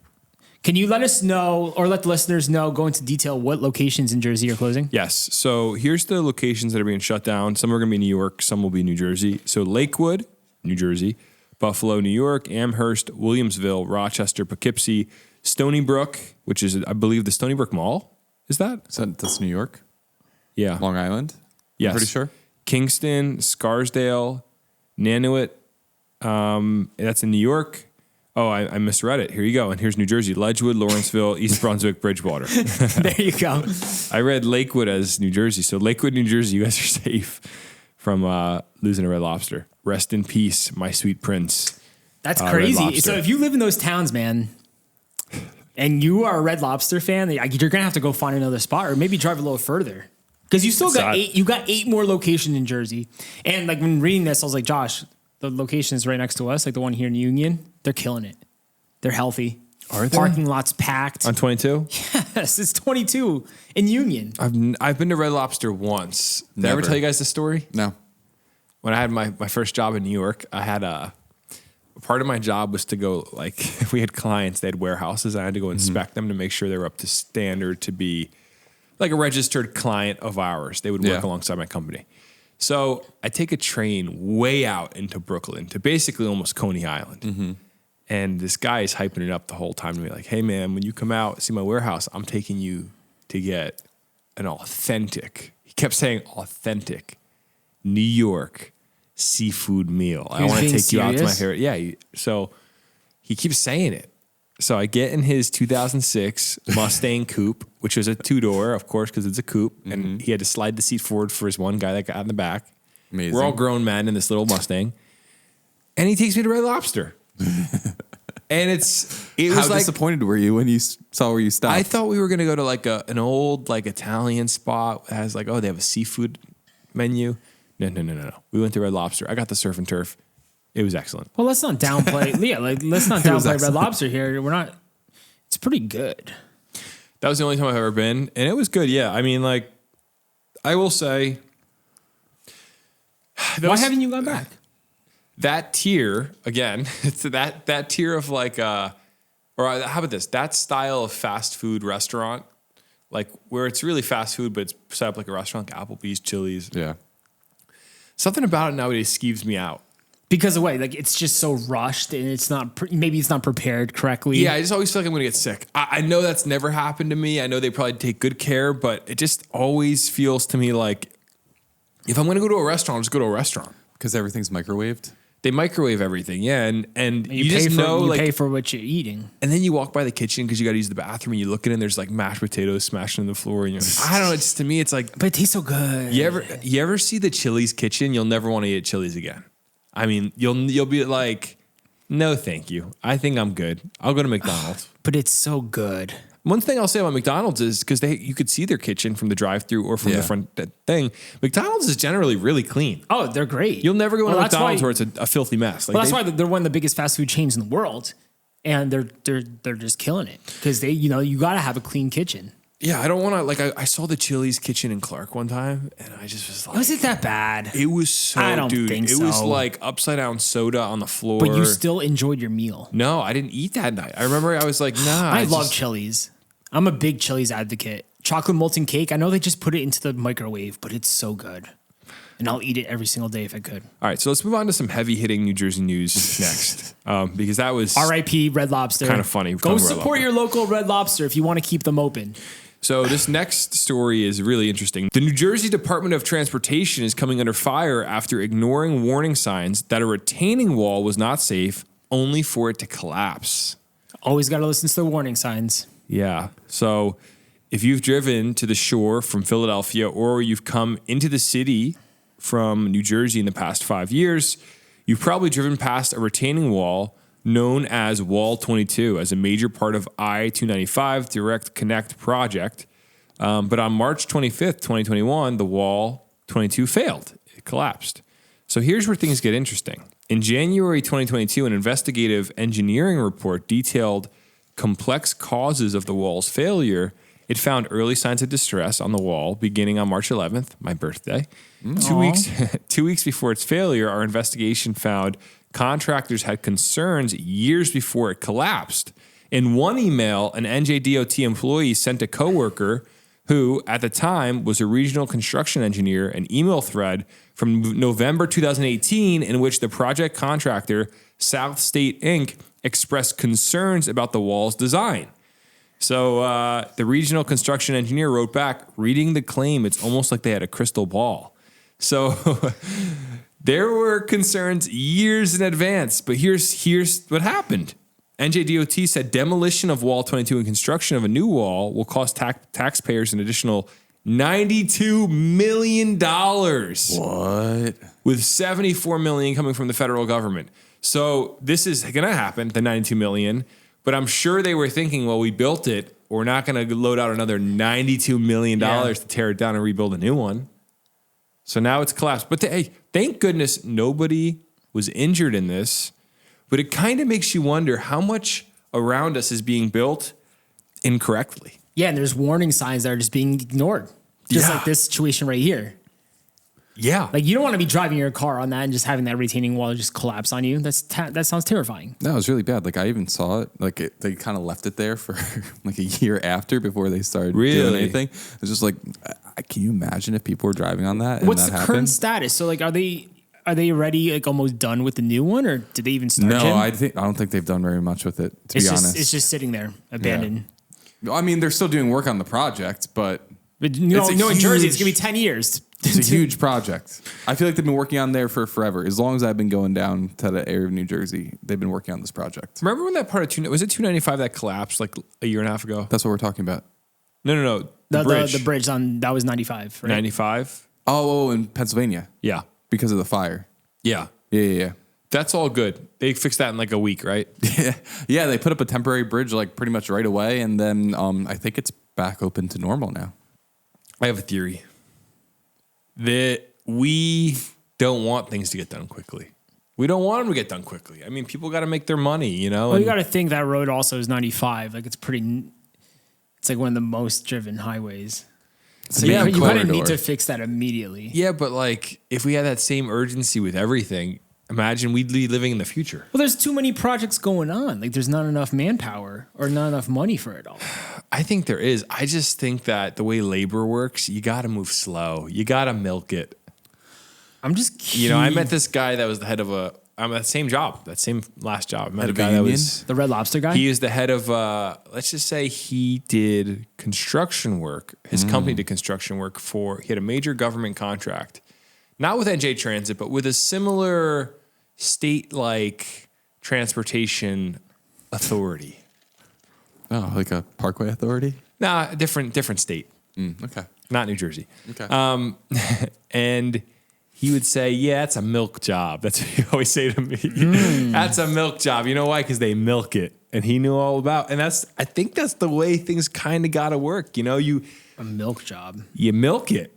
Can you let us know or let the listeners know, go into detail, what locations in Jersey are closing? Yes. So here's the locations that are being shut down. Some are going to be New York. Some will be New Jersey. So Lakewood, New Jersey, Buffalo, New York, Amherst, Williamsville, Rochester, Poughkeepsie, Stony Brook, which is, I believe, the Stony Brook Mall. Is that? So that's New York, Yeah. Long Island. Yes. I'm pretty sure. Kingston, Scarsdale, Nanuet. That's in New York. Oh, I misread it. Here you go. And here's New Jersey: Ledgewood, Lawrenceville, East Brunswick, Bridgewater. There you go. I read Lakewood as New Jersey. So Lakewood, New Jersey, you guys are safe from losing a Red Lobster. Rest in peace, my sweet prince. That's Red crazy. Lobster. So if you live in those towns, man, and you are a Red Lobster fan, you're gonna have to go find another spot, or maybe drive a little further, because you still got eight. You got 8 more locations in Jersey. And like when reading this, I was like, Josh, the location is right next to us, like the one here in Union. They're killing it. They're healthy. Are they? Parking lots packed. On 22? Yes, it's 22 in Union. I've been to Red Lobster once. Did I ever Never. tell you guys the story? No. When I had my first job in New York, I had a part of my job was to go, like, we had clients, they had warehouses, and I had to go inspect them to make sure they were up to standard to be like a registered client of ours. They would work Yeah. alongside my company. So I take a train way out into Brooklyn to basically almost Coney Island. And this guy is hyping it up the whole time to me, like, hey, man, when you come out, see my warehouse, I'm taking you to get an authentic, he kept saying authentic, New York seafood meal. I was want to being take you out to my serious? favorite. Yeah. So he keeps saying it. So I get in his 2006 Mustang coupe, which was a 2-door, of course, because it's a coupe. And he had to slide the seat forward for his one guy that got in the back. Amazing. We're all grown men in this little Mustang. And he takes me to Red Lobster. And it How was like, disappointed were you when you saw where you stopped? I thought we were going to go to like an old like Italian spot that has like, oh, they have a seafood menu. No. We went to Red Lobster. I got the surf and turf. It was excellent. Well, let's not downplay. Yeah, like let's not was downplay Red excellent. Lobster here. We're not. It's pretty good. That was the only time I've ever been. And it was good. Yeah. I mean, like, I will say. Why haven't you gone back? That tier, again, it's that tier of like, or how about this? That style of fast food restaurant, like where it's really fast food, but it's set up like a restaurant, like Applebee's, Chili's. Yeah. Something about it nowadays skeeves me out. Because of the way, like it's just so rushed and it's not. Maybe it's not prepared correctly. Yeah, I just always feel like I'm going to get sick. I know that's never happened to me. I know they probably take good care, but it just always feels to me like if I'm going to go to a restaurant, I'll just go to a restaurant. Because everything's microwaved. They microwave everything, yeah, and you pay just for, know you like pay for what you're eating. and then you walk by the kitchen because you got to use the bathroom and you look in and there's like mashed potatoes smashed on the floor and you're like, I don't know. It's to me, it's like But it tastes so good. you ever see the Chili's kitchen? You'll never want to eat at Chili's again. I mean, you'll be like, no, thank you. I think I'm good. I'll go to McDonald's. But it's so good. One thing I'll say about McDonald's is because you could see their kitchen from the drive-through or from the front thing. McDonald's is generally really clean. Oh, they're great. You'll never go into that's McDonald's why- where it's a filthy mess. Like Well, that's why they're one of the biggest fast food chains in the world, and they're just killing it because you got to have a clean kitchen. Yeah, I don't want to like. I saw the Chili's kitchen in Clark one time, and I just was like, Was it that bad? It was so. I don't think It was so. like upside down soda on the floor. But you still enjoyed your meal. No, I didn't eat that night. I remember I was like, nah. I love Chili's. I'm a big Chili's advocate. Chocolate molten cake. I know they just put it into the microwave, but it's so good. And I'll eat it every single day if I could. All right, so let's move on to some heavy hitting New Jersey news next, because that was R.I.P. Red Lobster. kind of funny. Go support your local Red Lobster if you want to keep them open. So this next story is really interesting. The New Jersey Department of Transportation is coming under fire after ignoring warning signs that a retaining wall was not safe, only for it to collapse. Always got to listen to the warning signs. Yeah. So if you've driven to the shore from Philadelphia or you've come into the city from New Jersey in the past 5 years, you've probably driven past a retaining wall known as Wall 22 as a major part of I-295 Direct Connect project. But on March 25th, 2021, the Wall 22 failed. It collapsed. So here's where things get interesting. In January 2022, an investigative engineering report detailed complex causes of the wall's failure. It found early signs of distress on the wall beginning on March 11th, my birthday. 2 weeks before its failure, our investigation found contractors had concerns years before it collapsed. In one email, an NJDOT employee sent a coworker who, at the time, was a regional construction engineer, an email thread from November 2018 in which the project contractor, South State Inc., expressed concerns about the wall's design. So the regional construction engineer wrote back, reading the claim, it's almost like they had a crystal ball. So there were concerns years in advance, but here's what happened. NJDOT said demolition of Wall 22 and construction of a new wall will cost taxpayers an additional $92 million. What? With $74 million coming from the federal government. So this is going to happen, the $92 million. But I'm sure they were thinking, well, we built it. We're not going to load out another $92 million to tear it down and rebuild a new one. So now it's collapsed. But hey, thank goodness nobody was injured in this. But it kind of makes you wonder how much around us is being built incorrectly. Yeah, and there's warning signs that are just being ignored. Just like this situation right here. Yeah. Like you don't want to be driving your car on that and just having that retaining wall just collapse on you. That sounds terrifying. No, it was really bad. Like I even saw it. Like they kind of left it there for like a year after before they started doing anything. It's just like, can you imagine if people were driving on that? And What's that the happened? current status? So like, are they already like almost done with the new one, or did they even start? No, Jim? I don't think they've done very much with it. To be honest, it's just sitting there abandoned. I mean, they're still doing work on the project, but But in Jersey, it's gonna be 10 years. it's a huge project. I feel like they've been working on there for forever. As long as I've been going down to the area of New Jersey, they've been working on this project. Remember when that part of was it 295 that collapsed like a year and a half ago? That's what we're talking about. No. The bridge on that was 95. Right? 95? Oh, in Pennsylvania Yeah. because of the fire. Yeah. Yeah. That's all good. They fixed that in like a week, right? Yeah, they put up a temporary bridge like pretty much right away, and then I think it's back open to normal now. I have a theory that we don't want things to get done quickly. We don't want them to get done quickly. I mean, people got to make their money, you know? Well, you got to think that road also is 95. Like it's like one of the most driven highways. So Yeah, you kind of corridor. need to fix that immediately. Yeah, but like if we had that same urgency with everything, imagine we'd be living in the future. Well, there's too many projects going on. Like there's not enough manpower or not enough money for it all. I think there is. I just think that the way labor works, you got to move slow. You got to milk it. I'm just You know, I met this guy that was the head of that same job, that same last job. I met Head a of guy a that union? was the Red Lobster guy. he was the head of let's just say he did construction work. His company did construction work he had a major government contract, not with NJ Transit, but with a similar state-like transportation authority. Oh, like a Parkway Authority? Nah, different state, Okay. not New Jersey. Okay. And he would say, yeah, that's a milk job. That's what he always say to me. That's a milk job. You know why? Because they milk it. And he knew all about, and I think that's the way things kind of got to work. You know, A milk job. you milk it.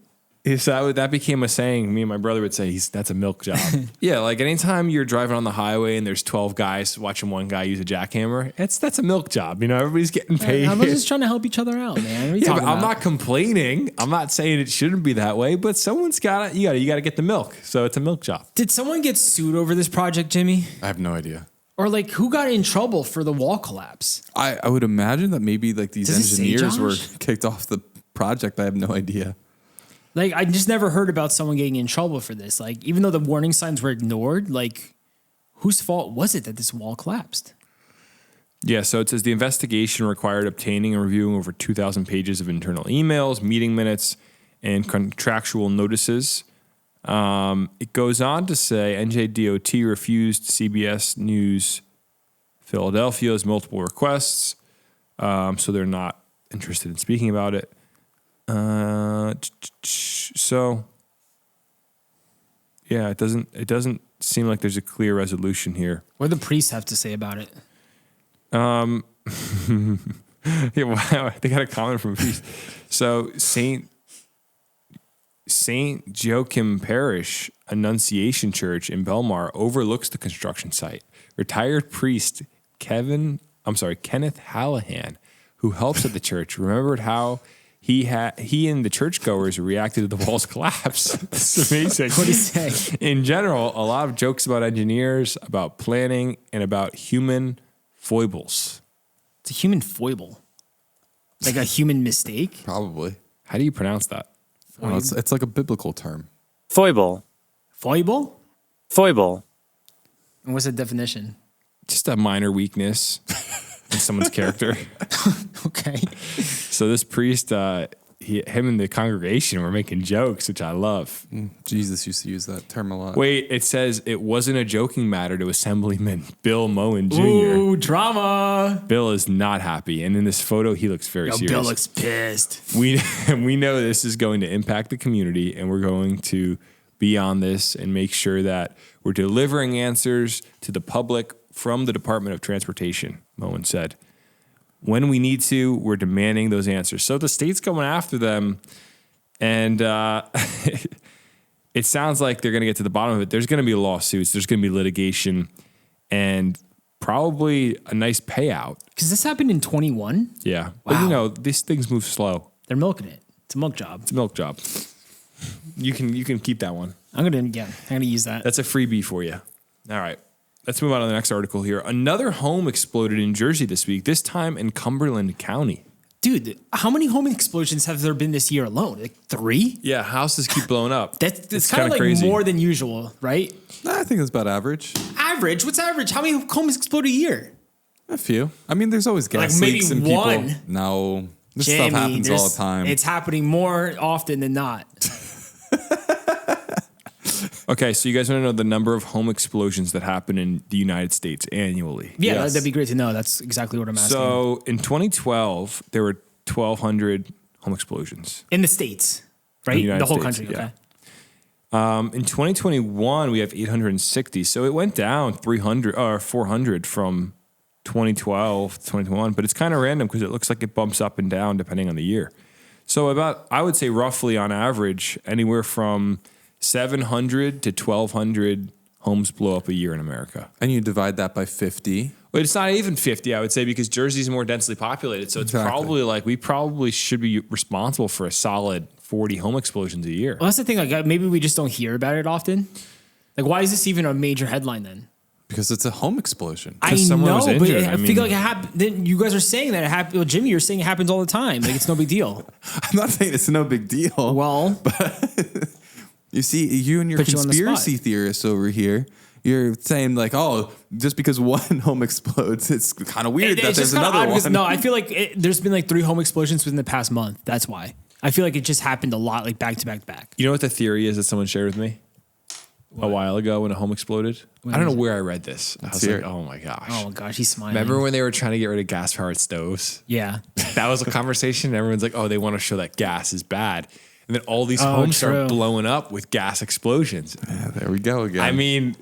So that became a saying. Me and my brother would say, that's a milk job. Yeah, like anytime you're driving on the highway and there's 12 guys watching one guy use a jackhammer, that's a milk job. You know, everybody's getting paid. I'm just trying to help each other out, man. What are you Yeah, talking but I'm about? not complaining. I'm not saying it shouldn't be that way, but someone's got to, you got to get the milk. So it's a milk job. Did someone get sued over this project, Jimmy? I have no idea. Or like who got in trouble for the wall collapse? I would imagine that maybe like these Does it say, engineers were Josh? kicked off the project. I have no idea. Like I just never heard about someone getting in trouble for this. Like even though the warning signs were ignored, like whose fault was it that this wall collapsed? Yeah, so it says the investigation required obtaining and reviewing over 2,000 pages of internal emails, meeting minutes, and contractual notices. It goes on to say NJDOT refused CBS News Philadelphia's multiple requests, so they're not interested in speaking about it. So, yeah, it doesn't seem like there's a clear resolution here. What do the priests have to say about it? Yeah, wow, they got a comment from a priest. So Saint Joachim Parish Annunciation Church in Belmar overlooks the construction site. Retired priest Kenneth Hallahan, who helps at the church, remembered how he and the churchgoers reacted to the wall's collapse. That's amazing. What do you say? In general, a lot of jokes about engineers, about planning, and about human foibles. It's a human foible. Like a human mistake? Probably. How do you pronounce that? Well, it's like a biblical term. Foible. Foible? Foible. And what's the definition? Just a minor weakness in someone's character. Okay. So this priest, him and the congregation were making jokes, which I love. Jesus used to use that term a lot. Wait, it says it wasn't a joking matter to Assemblyman Bill Moen Jr. Ooh, drama. Bill is not happy, and in this photo, he looks very serious. Bill looks pissed. We know this is going to impact the community, and we're going to be on this and make sure that we're delivering answers to the public from the Department of Transportation, Moen said. When we need to, we're demanding those answers. So the state's going after them, and it sounds like they're going to get to the bottom of it. There's going to be lawsuits. There's going to be litigation, and probably a nice payout. Because this happened in 21? Yeah. But Wow. these things move slow. They're milking it. It's a milk job. It's a milk job. You can keep that one. I'm gonna use that. That's a freebie for you. All right. Let's move on to the next article here. Another home exploded in Jersey this week, this time in Cumberland County. Dude, how many home explosions have there been this year alone? Like 3? Yeah, houses keep blowing up. That's It's kind of kinda like crazy. more than usual, right? I think it's about average. Average? What's average? How many homes explode a year? A few. I mean, there's always gas Like maybe leaks and people. one. No, this Jamie, stuff happens all the time. It's happening more often than not. Okay, so you guys want to know the number of home explosions that happen in the United States annually? Yeah, Yes. that'd be great to know. That's exactly what I'm asking. So in 2012, there were 1,200 home explosions. in the States, right? In the United the whole States, country, yeah. okay. In 2021, we have 860. So it went down 300 or 400 from 2012 to 2021, but it's kind of random because it looks like it bumps up and down depending on the year. So I would say roughly on average, anywhere from 700 to 1,200 homes blow up a year in America. and you divide that by 50. But it's not even 50, I would say, because Jersey's more densely populated. So it's Exactly. probably like we probably should be responsible for a solid 40 home explosions a year. Well, that's the thing. Like maybe we just don't hear about it often. Like, why is this even a major headline then? Because it's a home explosion. I someone was know, injured, but I I mean- feel like it happened. Then you guys are saying that it happened. Well, Jimmy, you're saying it happens all the time. Like it's no big deal. I'm not saying it's no big deal. Well, You see, you and your Put you on the conspiracy spot. theorists over here, you're saying like, oh, just because one home explodes, it's kind of weird that it's there's just kinda another odd because, one. no, I feel like there's been like 3 home explosions within the past month. That's why. I feel like it just happened a lot, like back to back to back. You know what the theory is that someone shared with me a while ago when a home exploded? I don't know where I read this. I was hear like, it. oh my gosh. Oh my gosh, he's smiling. Remember when they were trying to get rid of gas-powered stoves? Yeah. That was a conversation. Everyone's like, oh, they want to show that gas is bad. And then all these homes start blowing up with gas explosions. Yeah, there we go again. I mean,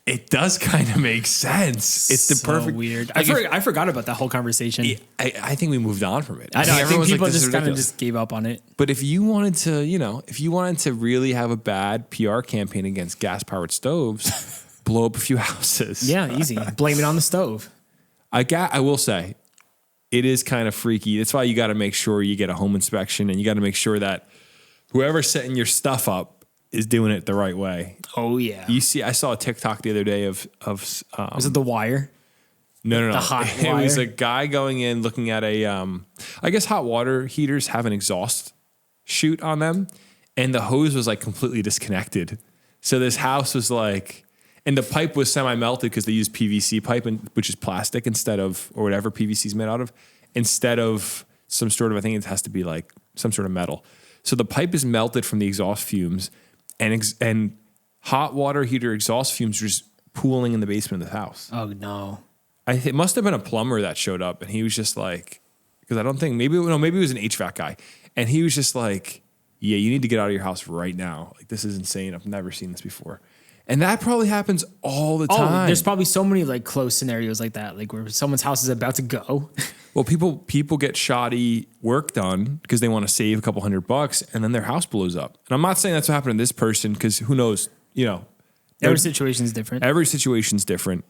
it does kind of make sense. It's the perfect. Weird. Like I forgot about that whole conversation. I think we moved on from it. I know. I think everyone's people "This is just kind of ridiculous." just gave up on it. But if you wanted to really have a bad PR campaign against gas-powered stoves, blow up a few houses. Yeah, easy. Blame it on the stove. I will say, it is kind of freaky. That's why you got to make sure you get a home inspection, and you got to make sure that whoever's setting your stuff up is doing it the right way. Oh yeah. I saw a TikTok the other day of Was it The Wire? No. The hot It was wire? a guy going in looking at I guess hot water heaters have an exhaust chute on them, and the hose was like completely disconnected. So this house was like, and the pipe was semi-melted because they use PVC pipe, which is plastic instead of, or whatever PVC is made out of, instead of some sort of, I think it has to be like some sort of metal. So the pipe is melted from the exhaust fumes, and hot water heater exhaust fumes are just pooling in the basement of the house. Oh no. It must have been a plumber that showed up, and he was just like, because I don't think maybe it was an HVAC guy, and he was just like, yeah, you need to get out of your house right now. Like, this is insane. I've never seen this before. And that probably happens all the time. Oh, there's probably so many like close scenarios like that, like where someone's house is about to go. Well, people get shoddy work done because they want to save a couple $100, and then their house blows up. And I'm not saying that's what happened to this person, because who knows, Every situation is different. Every situation's different.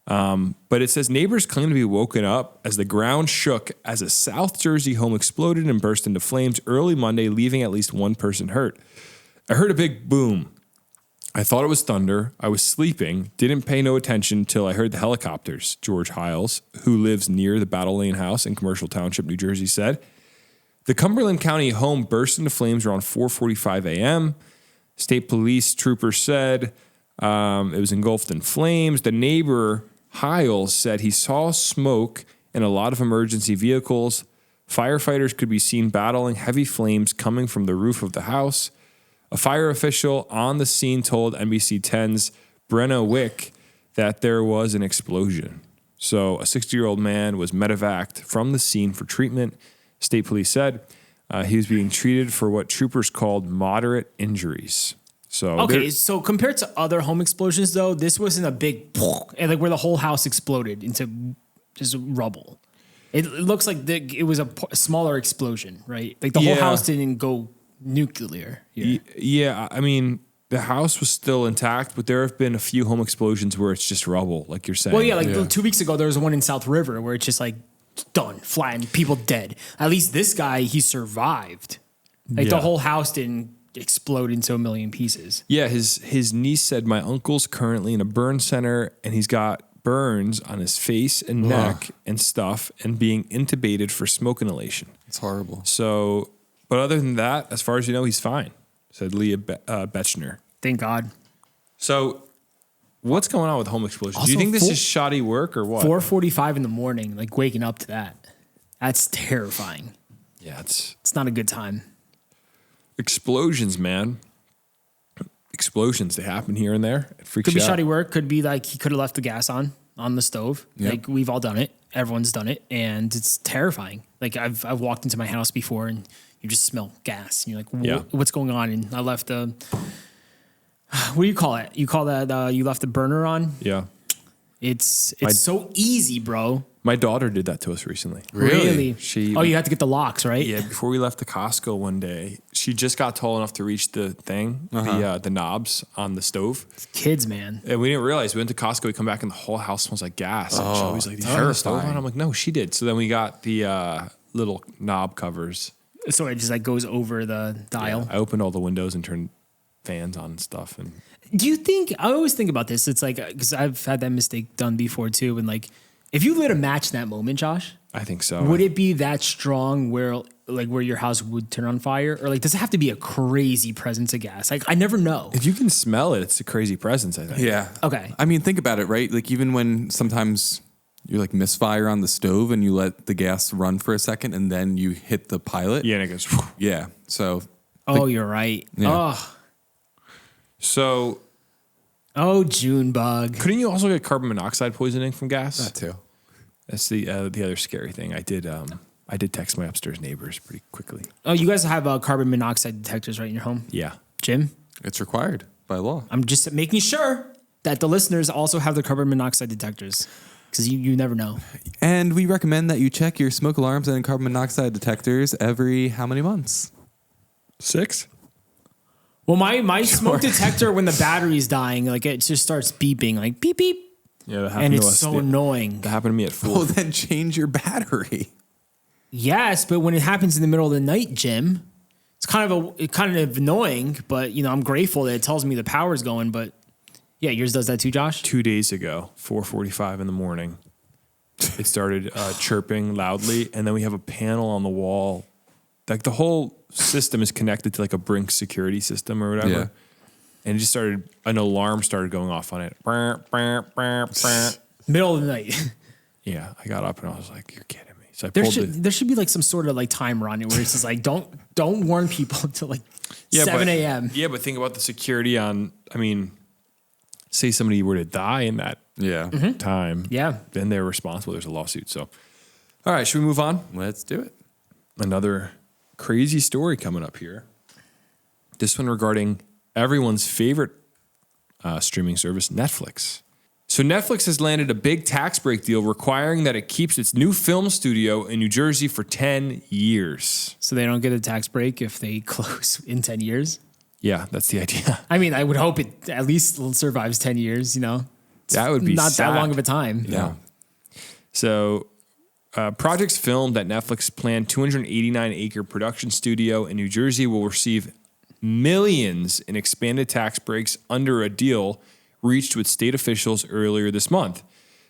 But it says neighbors claim to be woken up as the ground shook as a South Jersey home exploded and burst into flames early Monday, leaving at least one person hurt. I heard a big boom. I thought it was thunder. I was sleeping, didn't pay no attention till I heard the helicopters, George Hiles, who lives near the Battle Lane house in Commercial Township, New Jersey, said. The Cumberland County home burst into flames around 4:45 a.m. State police troopers said it was engulfed in flames. The neighbor, Hiles, said he saw smoke and a lot of emergency vehicles. Firefighters could be seen battling heavy flames coming from the roof of the house. A fire official on the scene told NBC 10's Brenna Wick that there was an explosion. So a 60-year-old man was medevaced from the scene for treatment. State police said he was being treated for what troopers called moderate injuries. So Okay, so compared to other home explosions, though, this wasn't a big and like where the whole house exploded into just rubble. It looks like it was a smaller explosion, right? Like the whole house didn't go nuclear. Yeah, I mean, the house was still intact, but there have been a few home explosions where it's just rubble, like you're saying. Well, yeah, like 2 weeks ago, there was one in South River where it's just like done, flattened, people dead. At least this guy, he survived. Like the whole house didn't explode into a million pieces. Yeah, his niece said, my uncle's currently in a burn center, and he's got burns on his face and neck and stuff, and being intubated for smoke inhalation. It's horrible. So, but other than that, as far as you know, he's fine, said Leah Betchner. Thank God. So what's going on with home explosions? Also, Do you think this is shoddy work or what? 4:45 in the morning, like waking up to that. That's terrifying. Yeah, it's not a good time. Explosions, man. Explosions, they happen here and there. It freaks Could be you out. shoddy work. Could be like he could have left the gas on the stove. Yep. Like we've all done it. Everyone's done it, and it's terrifying. Like I've walked into my house before, and you just smell gas. And you're like, what's going on? And I left the what do you call it? You call that you left the burner on? Yeah. It's so easy, bro. My daughter did that to us recently. Really? You had to get the locks, right? Yeah, before we left the Costco one day, she just got tall enough to reach the thing, the knobs on the stove. Kids, man. And we didn't realize. We went to Costco, we come back, and the whole house smells like gas. And she always like, did you turn the stove on? I'm like, no, she did. So then we got the little knob covers. So it just like goes over the dial. I opened all the windows and turned fans on and stuff. And Do you think, I always think about this, it's like, because I've had that mistake done before too, and like, if you lit a match in that moment, Josh, I think so. would it be that strong where your house would turn on fire? Or like, does it have to be a crazy presence of gas? Like, I never know. If you can smell it, it's a crazy presence, I think. Yeah. Okay. I mean, think about it, right? Like even when sometimes you like misfire on the stove and you let the gas run for a second and then you hit the pilot. Yeah, and it goes, Yeah. So. Oh, you're right. Yeah. So. Oh, June bug. Couldn't you also get carbon monoxide poisoning from gas? That too. That's the other scary thing. I I did text my upstairs neighbors pretty quickly. Oh, you guys have carbon monoxide detectors right in your home? Yeah. Jim? It's required by law. I'm just making sure that the listeners also have the carbon monoxide detectors because you never know. And we recommend that you check your smoke alarms and carbon monoxide detectors every how many months? 6? Well, my smoke detector, when the battery's dying, like it just starts beeping, like beep, beep. Yeah, that happened And to it's us. so annoying. That happened to me at 4. Well, then change your battery. Yes, but when it happens in the middle of the night, Jim, it's kind of annoying, but I'm grateful that it tells me the power's going, but yeah, yours does that too, Josh? 2 days ago, 4:45 in the morning, it started chirping loudly, and then we have a panel on the wall. Like the whole system is connected to like a Brink security system or whatever. Yeah. And it just an alarm started going off on it. Middle of the night. Yeah, I got up and I was like, "You're kidding me!" So I pulled There should be like some sort of like timer on it where it's just like don't warn people until like 7 a.m. Yeah, but think about the security on. I mean, say somebody were to die in that time. Yeah. Then they're responsible. There's a lawsuit. So, all right, should we move on? Let's do it. Another crazy story coming up here. This one regarding everyone's favorite streaming service, Netflix. So Netflix has landed a big tax break deal requiring that it keeps its new film studio in New Jersey for 10 years. So they don't get a tax break if they close in 10 years? Yeah, that's the idea. I mean, I would hope it at least survives 10 years, That would be not sad. that long of a time. Yeah. So projects filmed at Netflix planned 289-acre production studio in New Jersey will receive millions in expanded tax breaks under a deal reached with state officials earlier this month.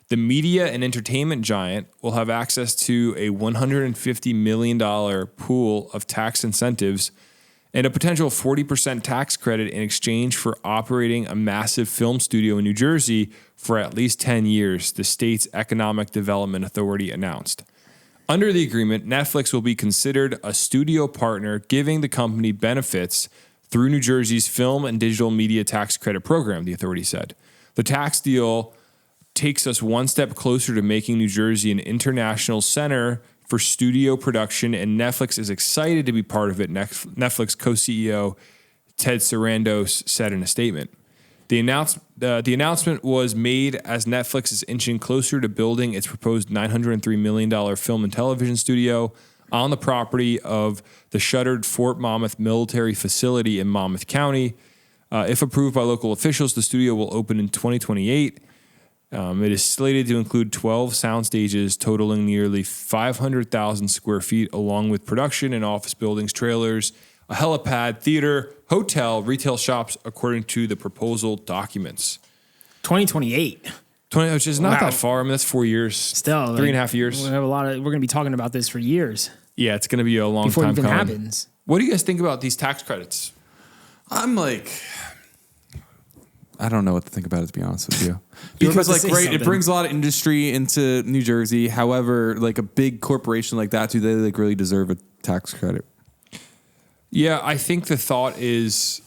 The media and entertainment giant will have access to a $150 million pool of tax incentives and a potential 40% tax credit in exchange for operating a massive film studio in New Jersey for at least 10 years, the state's Economic Development Authority announced. Under the agreement, Netflix will be considered a studio partner, giving the company benefits through New Jersey's Film and Digital Media Tax Credit Program, the authority said. The tax deal takes us one step closer to making New Jersey an international center for studio production, and Netflix is excited to be part of it, Netflix co-CEO Ted Sarandos said in a statement. The announcement was made as Netflix is inching closer to building its proposed $903 million film and television studio on the property of the shuttered Fort Monmouth military facility in Monmouth County. If approved by local officials, the studio will open in 2028. It is slated to include 12 sound stages totaling nearly 500,000 square feet, along with production and office buildings, trailers, a helipad, theater, hotel, retail shops, according to the proposal documents. 2028. Which is not Wow. that far. I mean, that's 4 years. Still, 3.5 years. We have we're going to be talking about this for years Yeah, it's going to be a long before it time even coming. happens. What do you guys think about these tax credits? I'm like, I don't know what to think about it, to be honest with you. You were Because about to like, say it something. brings a lot of industry into New Jersey. However, like a big corporation like that, do they like really deserve a tax credit? Yeah, I think the thought is,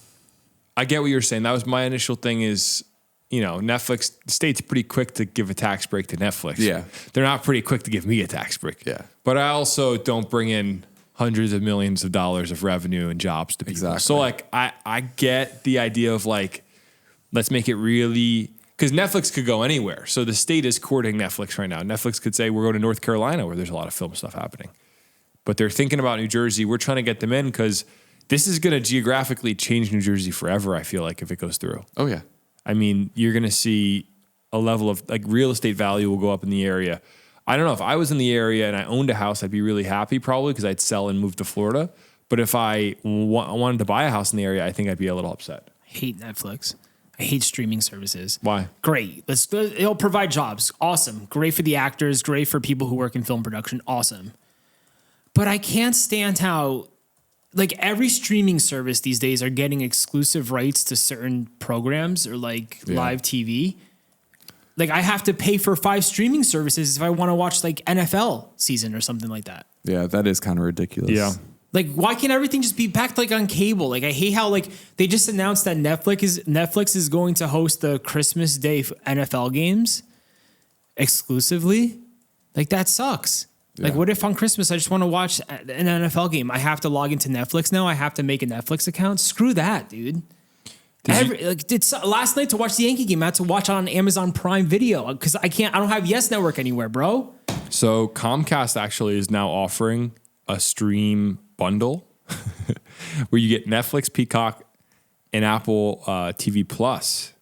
I get what you're saying. That was my initial thing is, Netflix, the state's pretty quick to give a tax break to Netflix. Yeah. They're not pretty quick to give me a tax break. Yeah. But I also don't bring in hundreds of millions of dollars of revenue and jobs to people. Exactly. So like, I get the idea of like, let's make it really, because Netflix could go anywhere. So the state is courting Netflix right now. Netflix could say, we're going to North Carolina where there's a lot of film stuff happening. But they're thinking about New Jersey. We're trying to get them in because this is going to geographically change New Jersey forever, I feel like, if it goes through. Oh yeah. I mean, you're going to see a level of like real estate value will go up in the area. I don't know if I was in the area and I owned a house, I'd be really happy probably because I'd sell and move to Florida. But if I wanted to buy a house in the area, I think I'd be a little upset. I hate Netflix. I hate streaming services. Why? Great. It'll provide jobs. Awesome. Great for the actors. Great for people who work in film production. Awesome. But I can't stand how, like, every streaming service these days are getting exclusive rights to certain programs or like live TV. Like, I have to pay for 5 streaming services if I want to watch like NFL season or something like that. Yeah, that is kind of ridiculous. Yeah. Like, why can't everything just be packed like on cable? Like, I hate how like they just announced that Netflix is going to host the Christmas Day NFL games exclusively. Like, that sucks. Like, what if on Christmas I just want to watch an NFL game? I have to log into Netflix now. I have to make a Netflix account. Screw that, dude. Last night to watch the Yankee game, I had to watch on Amazon Prime Video because I don't have Yes Network anywhere, bro. So Comcast actually is now offering a stream bundle where you get Netflix, Peacock, and Apple TV Plus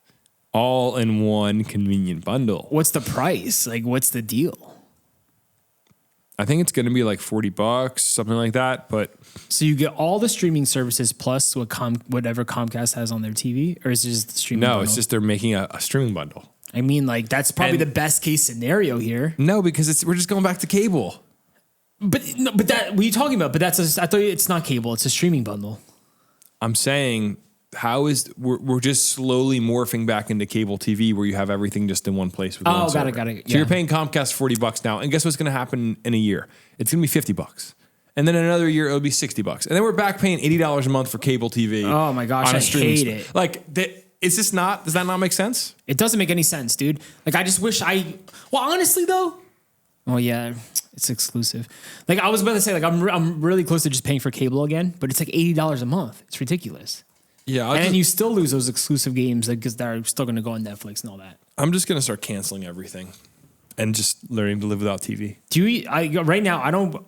all in one convenient bundle. What's the price? Like, what's the deal? I think it's going to be like $40, something like that. But so you get all the streaming services plus whatever Comcast has on their TV, or is it just the streaming? No, bundle? it's just they're making a streaming bundle. I mean, like that's probably the best case scenario here. No, because we're just going back to cable. But that what are you talking about? But I thought it's not cable; it's a streaming bundle. I'm saying we're just slowly morphing back into cable TV where you have everything just in one place. With one server. Got it. So you're paying Comcast $40 now, and guess what's going to happen in a year? It's going to be $50, and then in another year it'll be $60, and then we're back paying $80 a month for cable TV. Oh my gosh, I hate it. Like, is this not? Does that not make sense? It doesn't make any sense, dude. Like, I just wish well, honestly though. Oh yeah, it's exclusive. Like I was about to say, like I'm really close to just paying for cable again, but it's like $80 a month. It's ridiculous. Yeah, and you still lose those exclusive games because they're still going to go on Netflix and all that. I'm just going to start canceling everything and just learning to live without TV. Right now, I don't,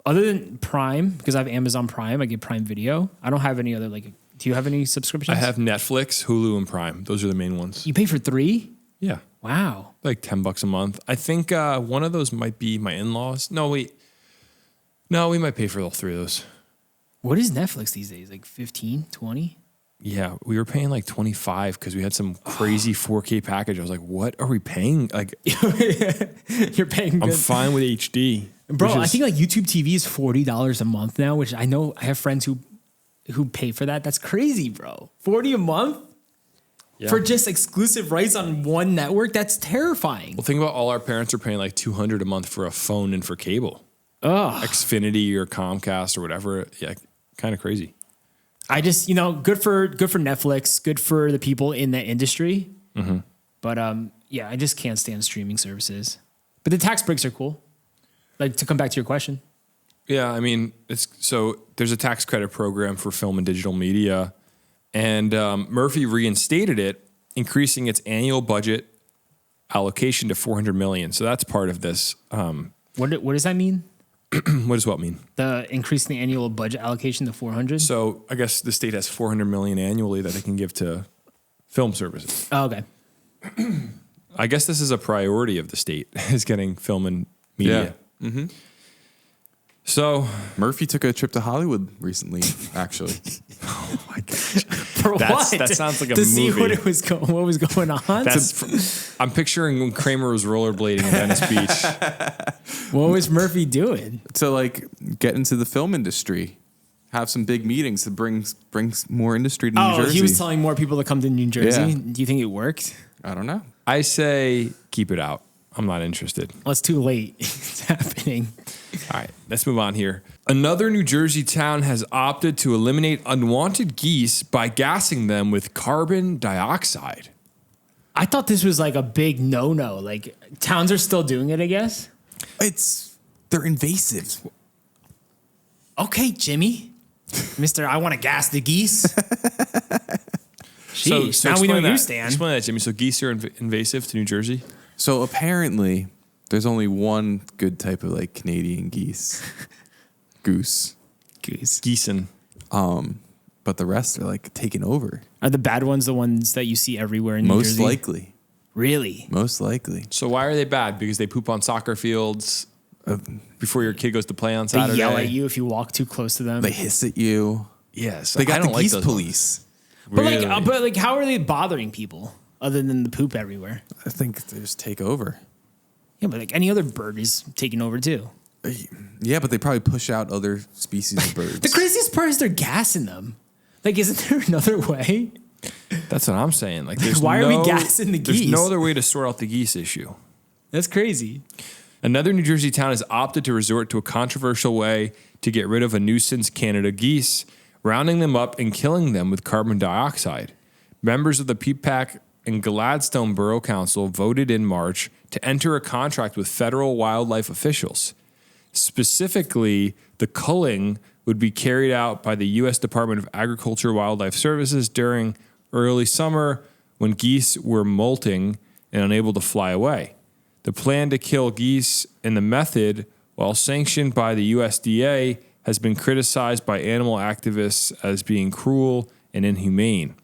other than Prime, because I have Amazon Prime, I get Prime Video. I don't have any other, like, do you have any subscriptions? I have Netflix, Hulu, and Prime. Those are the main ones. You pay for 3? Yeah. Wow. Like $10 a month. I think one of those might be my in-laws. No, wait. No, we might pay for all 3 of those. What is Netflix these days? Like 15, 20? Yeah, we were paying like 25 because we had some crazy 4K package. I was like, what are we paying? Like, you're paying. I'm fine with HD. Bro, I think like YouTube TV is $40 a month now, which I know I have friends who pay for that. That's crazy, bro. $40 a month? Yeah. For just exclusive rights on one network? That's terrifying. Well, think about all our parents are paying like $200 a month for a phone and for cable. Ugh. Xfinity or Comcast or whatever. Yeah, kind of crazy. I just, good for Netflix, good for the people in that industry. Mm-hmm. But yeah, I just can't stand streaming services. But the tax breaks are cool. Like, to come back to your question. Yeah, I mean, there's a tax credit program for film and digital media, and Murphy reinstated it, increasing its annual budget allocation to $400 million. So that's part of this. What does that mean? What does what mean? The increase in the annual budget allocation to 400. So I guess the state has $400 million annually that they can give to film services. Oh, okay. I guess this is a priority of the state is getting film and media. Yeah. Mm-hmm. So Murphy took a trip to Hollywood recently, actually. Oh my gosh. For what? That sounds like a to movie. See what was going on. I'm picturing when Kramer was rollerblading in Venice Beach. What was Murphy doing? To like get into the film industry, have some big meetings to bring more industry to New Jersey. He was telling more people to come to New Jersey. Yeah. Do you think it worked? I don't know. I say keep it out. I'm not interested. Well, it's too late. It's happening. All right, let's move on here. Another New Jersey town has opted to eliminate unwanted geese by gassing them with carbon dioxide. I thought this was like a big no-no. Like, towns are still doing it, I guess. They're invasive. Okay, Jimmy. Mr. I want to gas the geese. Jeez, so now we know where you that. stand. Explain that, Jimmy. So geese are invasive to New Jersey? So apparently, there's only one good type of like Canadian geese. Goose. Geesin. But the rest are like taken over. Are the bad ones the ones that you see everywhere in New Jersey? Most likely. Really? Most likely. So why are they bad? Because they poop on soccer fields before your kid goes to play on Saturday? They yell at you if you walk too close to them. They hiss at you. Yes. They got the geese those police. Really? But like, how are they bothering people other than the poop everywhere? I think they just take over. Yeah, but like any other bird is taking over too. Yeah, but they probably push out other species of birds. The craziest part is they're gassing them. Like, isn't there another way? That's what I'm saying. Like, why are we gassing the geese? There's no other way to sort out the geese issue. That's crazy. Another New Jersey town has opted to resort to a controversial way to get rid of a nuisance Canada geese, rounding them up and killing them with carbon dioxide. Members of the Peapack and Gladstone Borough Council voted in March to enter a contract with federal wildlife officials. Specifically, the culling would be carried out by the U.S. Department of Agriculture Wildlife Services during early summer when geese were molting and unable to fly away. The plan to kill geese and the method, while sanctioned by the USDA, has been criticized by animal activists as being cruel and inhumane.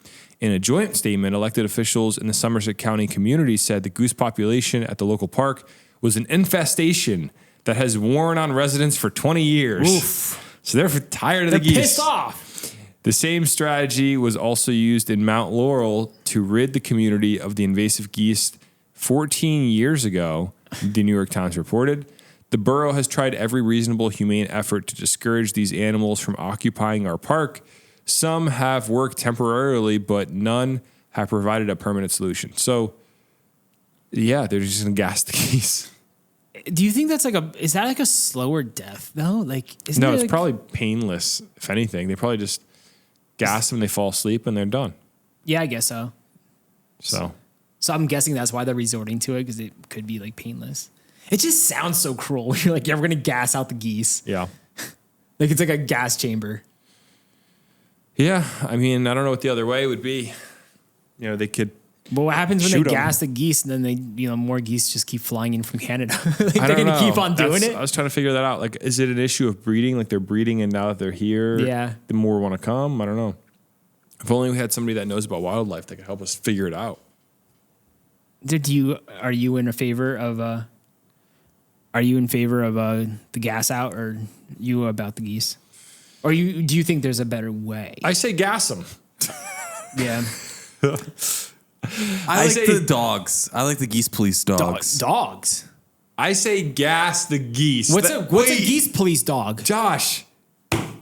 In a joint statement, elected officials in the Somerset County community said the goose population at the local park was an infestation that has worn on residents for 20 years. Oof. So they're tired of the geese. Pissed off. The same strategy was also used in Mount Laurel to rid the community of the invasive geese 14 years ago, the New York Times reported. The borough has tried every reasonable, humane effort to discourage these animals from occupying our park. Some have worked temporarily, but none have provided a permanent solution. So, yeah, they're just going to gas the geese. Do you think that's is that like a slower death though? Like, isn't No, it it's like, probably painless, if anything. They probably just gas them, they fall asleep, and they're done. Yeah, I guess so. So I'm guessing that's why they're resorting to it, because it could be like painless. It just sounds so cruel. You're like, yeah, we're going to gas out the geese. yeah. Like it's like a gas chamber. Yeah, I mean, I don't know what the other way would be. You know, they could. But what happens when Shoot they 'em. gas the geese and then more geese just keep flying in from Canada? Like I they're don't going to know. keep on doing I it? was trying to figure that out. Like, is it an issue of breeding? Like they're breeding, and now that they're here, Yeah. the more want to come. I don't know. If only we had somebody that knows about wildlife that could help us figure it out. Are you in favor of the gas out, or you about the geese? Or do you think there's a better way? I say gas them. Yeah. I like say- the dogs. I like the geese police dogs. Dogs. I say gas the geese. What's a Wait, geese police dog? Josh,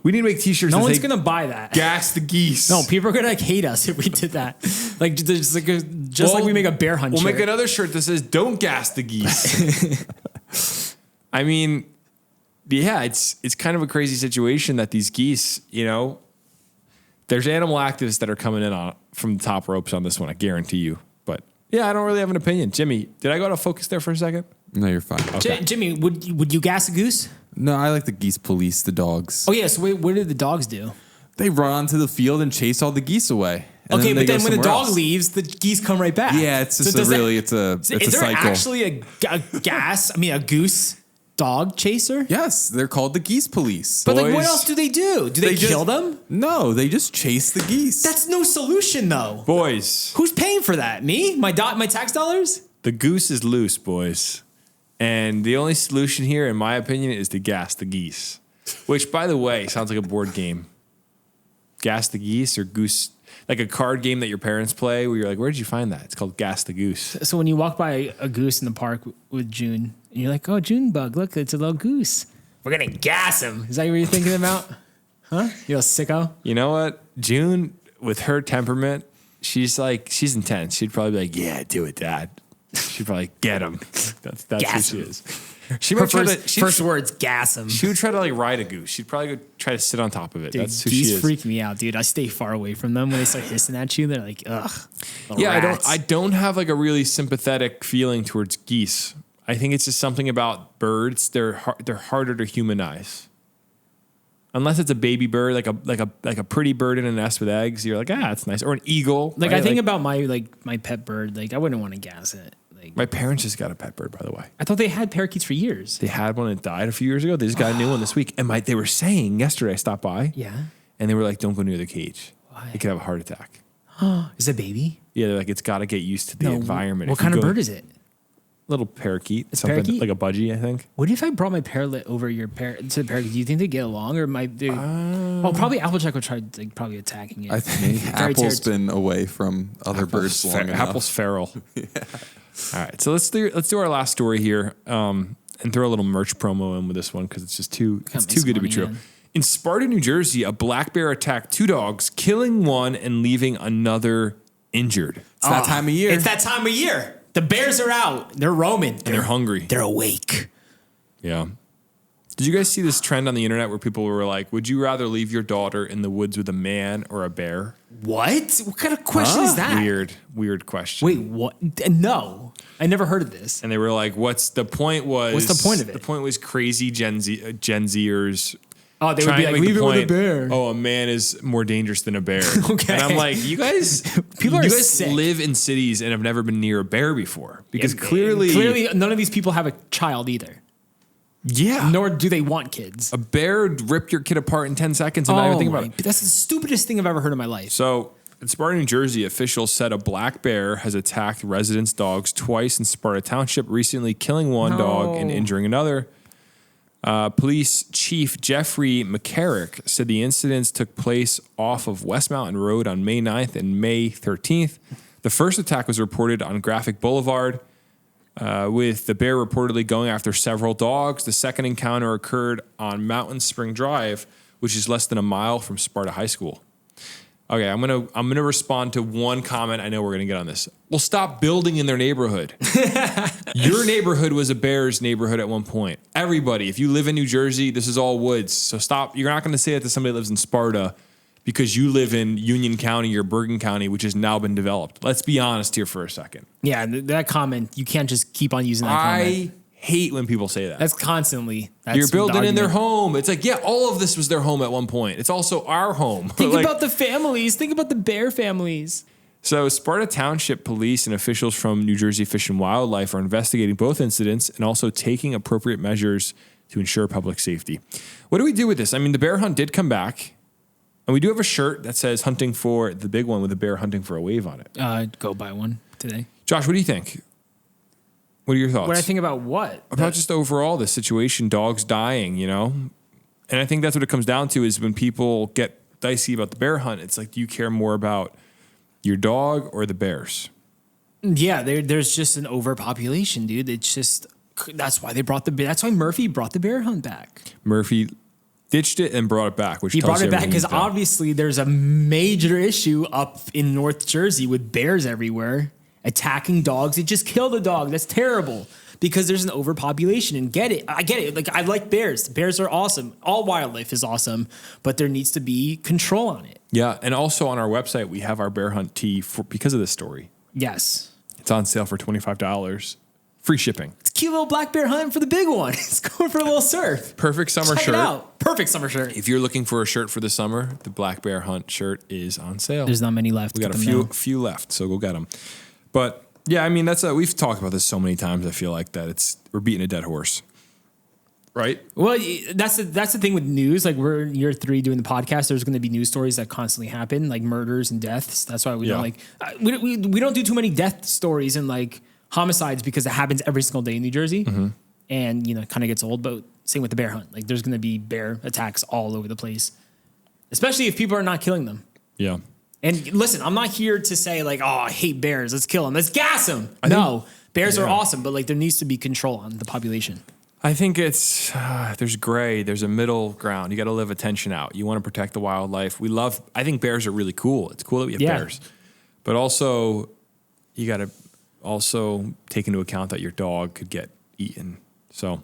we need to make T-shirts. No that one's say gonna buy that. gas the geese. No, people are gonna hate us if we did that. Like just like Well, we make a bear hunt. We'll shirt. make another shirt that says "Don't gas the geese." I mean, yeah, it's kind of a crazy situation that these geese, there's animal activists that are coming in on from the top ropes on this one. I guarantee you. But yeah, I don't really have an opinion. Jimmy, did I go out of focus there for a second? No, you're fine. Okay. Jimmy, would you gas a goose? No, I like the geese police, the dogs. Oh yeah. So what did the dogs do? They run onto the field and chase all the geese away. And Okay, they but go then when the somewhere dog else. leaves, the geese come right back. Yeah, it's just does that- it's a is there cycle. actually a goose dog chaser? Yes, they're called the geese police. But like, what Boys, else do they do? Do they kill them? No, they just chase the geese. That's no solution, though. Boys, Who's paying for that? Me? My tax dollars? the goose is loose, boys. And the only solution here, in my opinion, is to gas the geese. Which, by the way, sounds like a board game. Gas the geese or goose, like a card game that your parents play where you're like, where did you find that? It's called Gas the Goose. So when you walk by a goose in the park with June, and you're like, oh, Junebug, look, it's a little goose. We're going to gas him. Is that what you're thinking about? Huh? You a sicko? You know what? June, with her temperament, she's intense. She'd probably be like, yeah, do it, Dad. She'd probably get him. That's Gas who she him. is. She Her might try to, first words, gas him. she would try to like ride a goose. She'd probably go try to sit on top of it. Dude, That's who geese she is. freak me out, dude. I stay far away from them when they start hissing at you. They're like, ugh. little Yeah, rats. I don't have like a really sympathetic feeling towards geese. I think it's just something about birds. They're harder to humanize. Unless it's a baby bird, like a pretty bird in a nest with eggs, you're like, it's nice. Or an eagle. Like right? I think about my pet bird. Like I wouldn't want to gas it. Like my parents just got a pet bird, by the way. I thought they had parakeets for years. They had one that died a few years ago. They just got a new one this week. And they were saying yesterday, I stopped by. Yeah. And they were like, don't go near the cage. Why? It could have a heart attack. Is it a baby? Yeah, they're like, it's got to get used to the environment. What If you kind of go- bird is it? Little parakeet. It's Something parakeet? like a budgie, I think. What if I brought my parrot over to the parakeet? Do you think they get along, or might they? Probably Applejack would try probably attacking it. I think Very Apple's territorial. been away from other birds long enough. Apple's feral. All right, so let's do our last story here, and throw a little merch promo in with this one because it's just too Kinda too good to be makes true. money, man. In Sparta, New Jersey, a black bear attacked 2 dogs, killing one and leaving another injured. It's that time of year. It's that time of year. The bears are out. They're roaming. And they're hungry. They're awake. Yeah. Did you guys see this trend on the internet where people were like, would you rather leave your daughter in the woods with a man or a bear? What? What kind of question is that? Weird question. Wait, what? No, I never heard of this. And they were like, what's the point of it? The point was crazy Gen Zers. Oh, they would be like, leave it with a bear. Oh, a man is more dangerous than a bear. Okay. And I'm like, you guys sick. live in cities and have never been near a bear before. Because clearly none of these people have a child either. Yeah. Nor do they want kids. A bear would rip your kid apart in 10 seconds and not even think about it. That's the stupidest thing I've ever heard in my life. So in Sparta, New Jersey, officials said a black bear has attacked residents' dogs twice in Sparta Township, recently killing one dog and injuring another. Police Chief Jeffrey McCarrick said the incidents took place off of West Mountain Road on May 9th and May 13th. The first attack was reported on Graphic Boulevard, with the bear reportedly going after several dogs. The second encounter occurred on Mountain Spring Drive, which is less than a mile from Sparta High School. Okay, I'm gonna respond to one comment I know we're gonna get on this. Well, stop building in their neighborhood. Your neighborhood was a bear's neighborhood at one point. Everybody, if you live in New Jersey, this is all woods. So stop. You're not gonna say that to somebody that lives in Sparta because you live in Union County or Bergen County, which has now been developed. Let's be honest here for a second. Yeah, that comment, you can't just keep on using that comment. I hate when people say that. That's constantly. You're building in their home. It's like, yeah, all of this was their home at one point. It's also our home. Think about the families. Think about the bear families. So Sparta Township police and officials from New Jersey Fish and Wildlife are investigating both incidents and also taking appropriate measures to ensure public safety. What do we do with this? I mean, the bear hunt did come back. And we do have a shirt that says hunting for the big one with a bear hunting for a wave on it. Go buy one today. Josh, what do you think? What are your thoughts? What I think about what? About just overall the situation, dogs dying, you know? And I think that's what it comes down to is when people get dicey about the bear hunt, it's like, do you care more about your dog or the bears? Yeah, there's just an overpopulation, dude. It's just, that's why that's why Murphy brought the bear hunt back. Murphy ditched it and brought it back, which he brought it back because obviously there's a major issue up in North Jersey with bears everywhere attacking dogs. It just killed a dog. That's terrible because there's an overpopulation. And I get it. Like, I like bears. Bears are awesome. All wildlife is awesome, but there needs to be control on it. Yeah, and also on our website we have our bear hunt tee because of this story. Yes, it's on sale for $25. Free shipping. It's a cute little black bear hunting for the big one. It's going for a little surf. Perfect summer Check shirt. it out. Perfect summer shirt. If you're looking for a shirt for the summer, the black bear hunt shirt is on sale. There's not many left. We got a few left, so go get them. But yeah, I mean we've talked about this so many times. I feel like that we're beating a dead horse, right? Well, that's the thing with news. Like, we're in year 3 doing the podcast. There's going to be news stories that constantly happen, like murders and deaths. That's why we don't like we don't do too many death stories and like homicides because it happens every single day in New Jersey, and it kind of gets old. But same with the bear hunt. Like, there's going to be bear attacks all over the place, especially if people are not killing them. Yeah. And listen, I'm not here to say like, oh, I hate bears. Let's kill them. Let's gas them. Bears are awesome, but like there needs to be control on the population. I think it's there's gray. There's a middle ground. You got to live a tension out. You want to protect the wildlife. I think bears are really cool. It's cool that we have bears, but also you got to also take into account that your dog could get eaten. So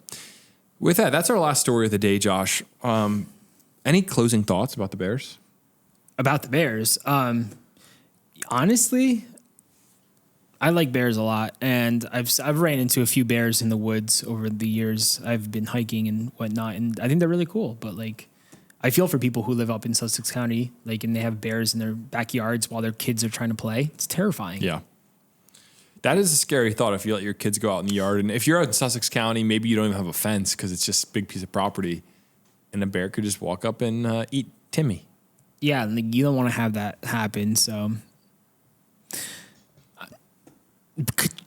with that, that's our last story of the day, Josh. Any closing thoughts about the bears? About the bears, honestly, I like bears a lot, and I've ran into a few bears in the woods over the years. I've been hiking and whatnot, and I think they're really cool. But like, I feel for people who live up in Sussex County, like, and they have bears in their backyards while their kids are trying to play. It's terrifying. Yeah. That is a scary thought if you let your kids go out in the yard. And if you're out in Sussex County, maybe you don't even have a fence because it's just a big piece of property, and a bear could just walk up and eat Timmy. Yeah, like, you don't want to have that happen. So,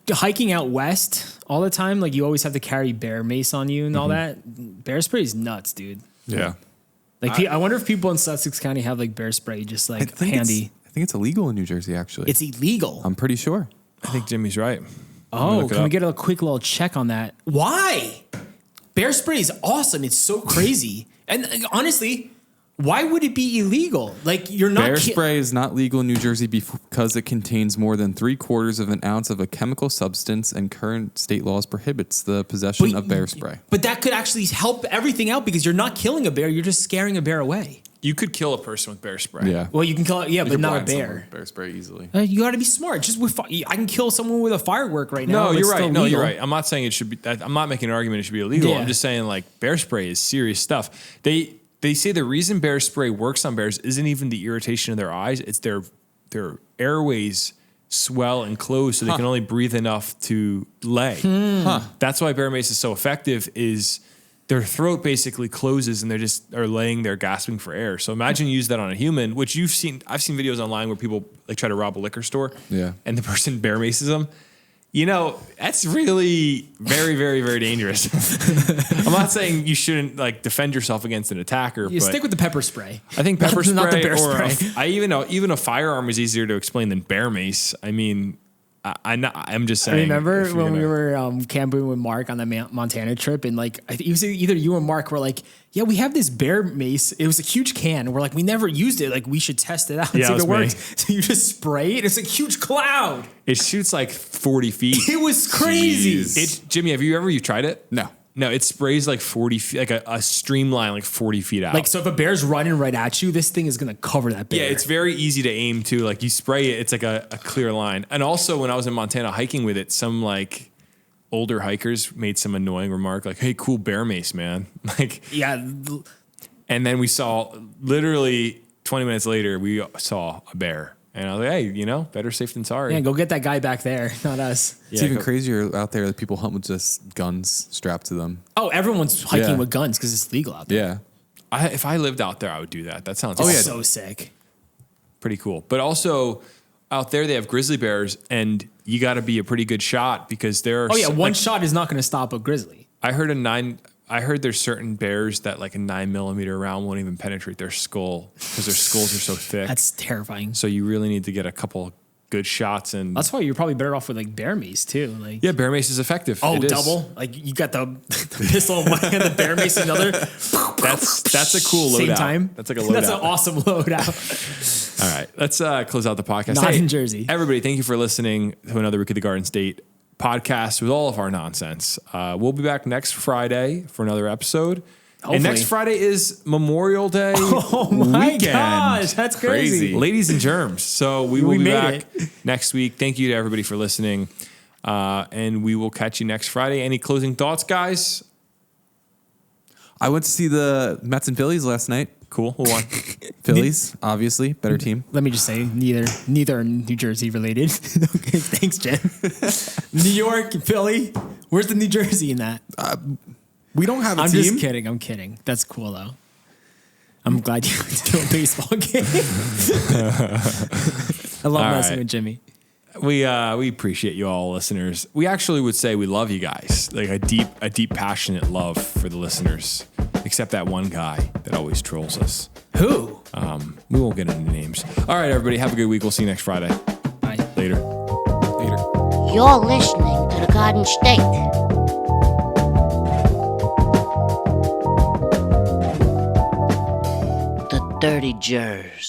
hiking out west all the time, like, you always have to carry bear mace on you and all that. Bear spray is nuts, dude. Yeah. Like, I wonder if people in Sussex County have like bear spray just like handy. I think it's illegal in New Jersey, actually. It's illegal. I'm pretty sure. I think Jimmy's right. Oh, can we get a quick little check on that? Why? Bear spray is awesome. It's so crazy. And honestly, Why would it be illegal? Like you're not. Bear spray is not legal in New Jersey because it contains more than 3/4 of an ounce of a chemical substance, and current state laws prohibits the possession of bear spray. But that could actually help everything out because you're not killing a bear; you're just scaring a bear away. You could kill a person with bear spray. Yeah. Well, you can kill it, yeah, You but can not a blind someone bear. with bear spray easily. You got to be smart. Just with I can kill someone with a firework right now. No, It's you're still right. No, you're legal. right. I'm not saying it should be. I'm not making an argument it should be illegal. Yeah. I'm just saying like bear spray is serious stuff. They say the reason bear spray works on bears isn't even the irritation of their eyes. It's their airways swell and close so they can only breathe enough to lay. That's why bear mace is so effective. Is their throat basically closes and they just are laying there gasping for air. So imagine you use that on a human, which you've seen. I've seen videos online where people like try to rob a liquor store. Yeah. And the person bear maces them. You know, that's really very, very, very dangerous. I'm not saying you shouldn't like defend yourself against an attacker. You but stick with the pepper spray. I think pepper spray Not the bear or spray. I even know even a firearm is easier to explain than bear mace. I mean, I'm just saying. Remember if you're when we gonna- were camping with Mark on the Montana trip, and like I think it was either you or Mark were like, "Yeah, we have this bear mace. It was a huge can. We're like, we never used it. Like, we should test it out and Yeah, see it if it was me. works." So you just spray it. It's a huge cloud. It shoots like 40 feet. It was crazy. Jimmy, have you tried it? No. No, it sprays like 40 feet, like a streamline, like 40 feet out. Like, so if a bear's running right at you, this thing is gonna cover that bear. Yeah, it's very easy to aim too. Like you spray it, it's like a clear line. And also when I was in Montana hiking with it, some like older hikers made some annoying remark like, "Hey, cool bear mace, man." Like, yeah. and then we saw literally 20 minutes later, we saw a bear. And I was like, "Hey, better safe than sorry." Yeah, go get that guy back there, not us. It's Yeah, even go- crazier out there that people hunt with just guns strapped to them. Oh, everyone's hiking Yeah. with guns because it's legal out there. Yeah. If I lived out there, I would do that. That sounds So sick. pretty cool. But also out there, they have grizzly bears, and you got to be a pretty good shot because there are. Oh yeah, one like, shot is not going to stop a grizzly. I heard there's certain bears that like a 9mm round won't even penetrate their skull because their skulls are so thick. That's terrifying. So you really need to get a couple good shots. And That's why you're probably better off with like bear mace too. Like yeah, bear mace is effective. oh, It is. double. Like you got the pistol in one hand, the bear mace in the other. That's a cool loadout. Same time. That's like a loadout. That's an awesome loadout. All right, let's close out the podcast. Not in Jersey. Everybody, thank you for listening to another week of the Garden State podcast with all of our nonsense. We'll be back next Friday for another episode. Hopefully. And next Friday is Memorial Day Oh my weekend. gosh, that's crazy. Ladies and germs. So we will be made back next week. Thank you to everybody for listening. And we will catch you next Friday. Any closing thoughts, guys? I went to see the Mets and Phillies last night. Cool. Who won? Phillies, obviously, better team. Let me just say, neither are New Jersey related. Okay, thanks, Jen. New York, Philly. Where's the New Jersey in that? We don't have a I'm team. just kidding. I'm kidding. That's cool though. I'm glad you went to a baseball game. I love All messing right. with Jimmy. We appreciate you all, listeners. We actually would say we love you guys, like a deep, passionate love for the listeners. Except that one guy that always trolls us. Who? We won't get into names. All right, everybody, have a good week. We'll see you next Friday. Bye. Later. Later. You're listening to the Garden State. The Dirty Jers.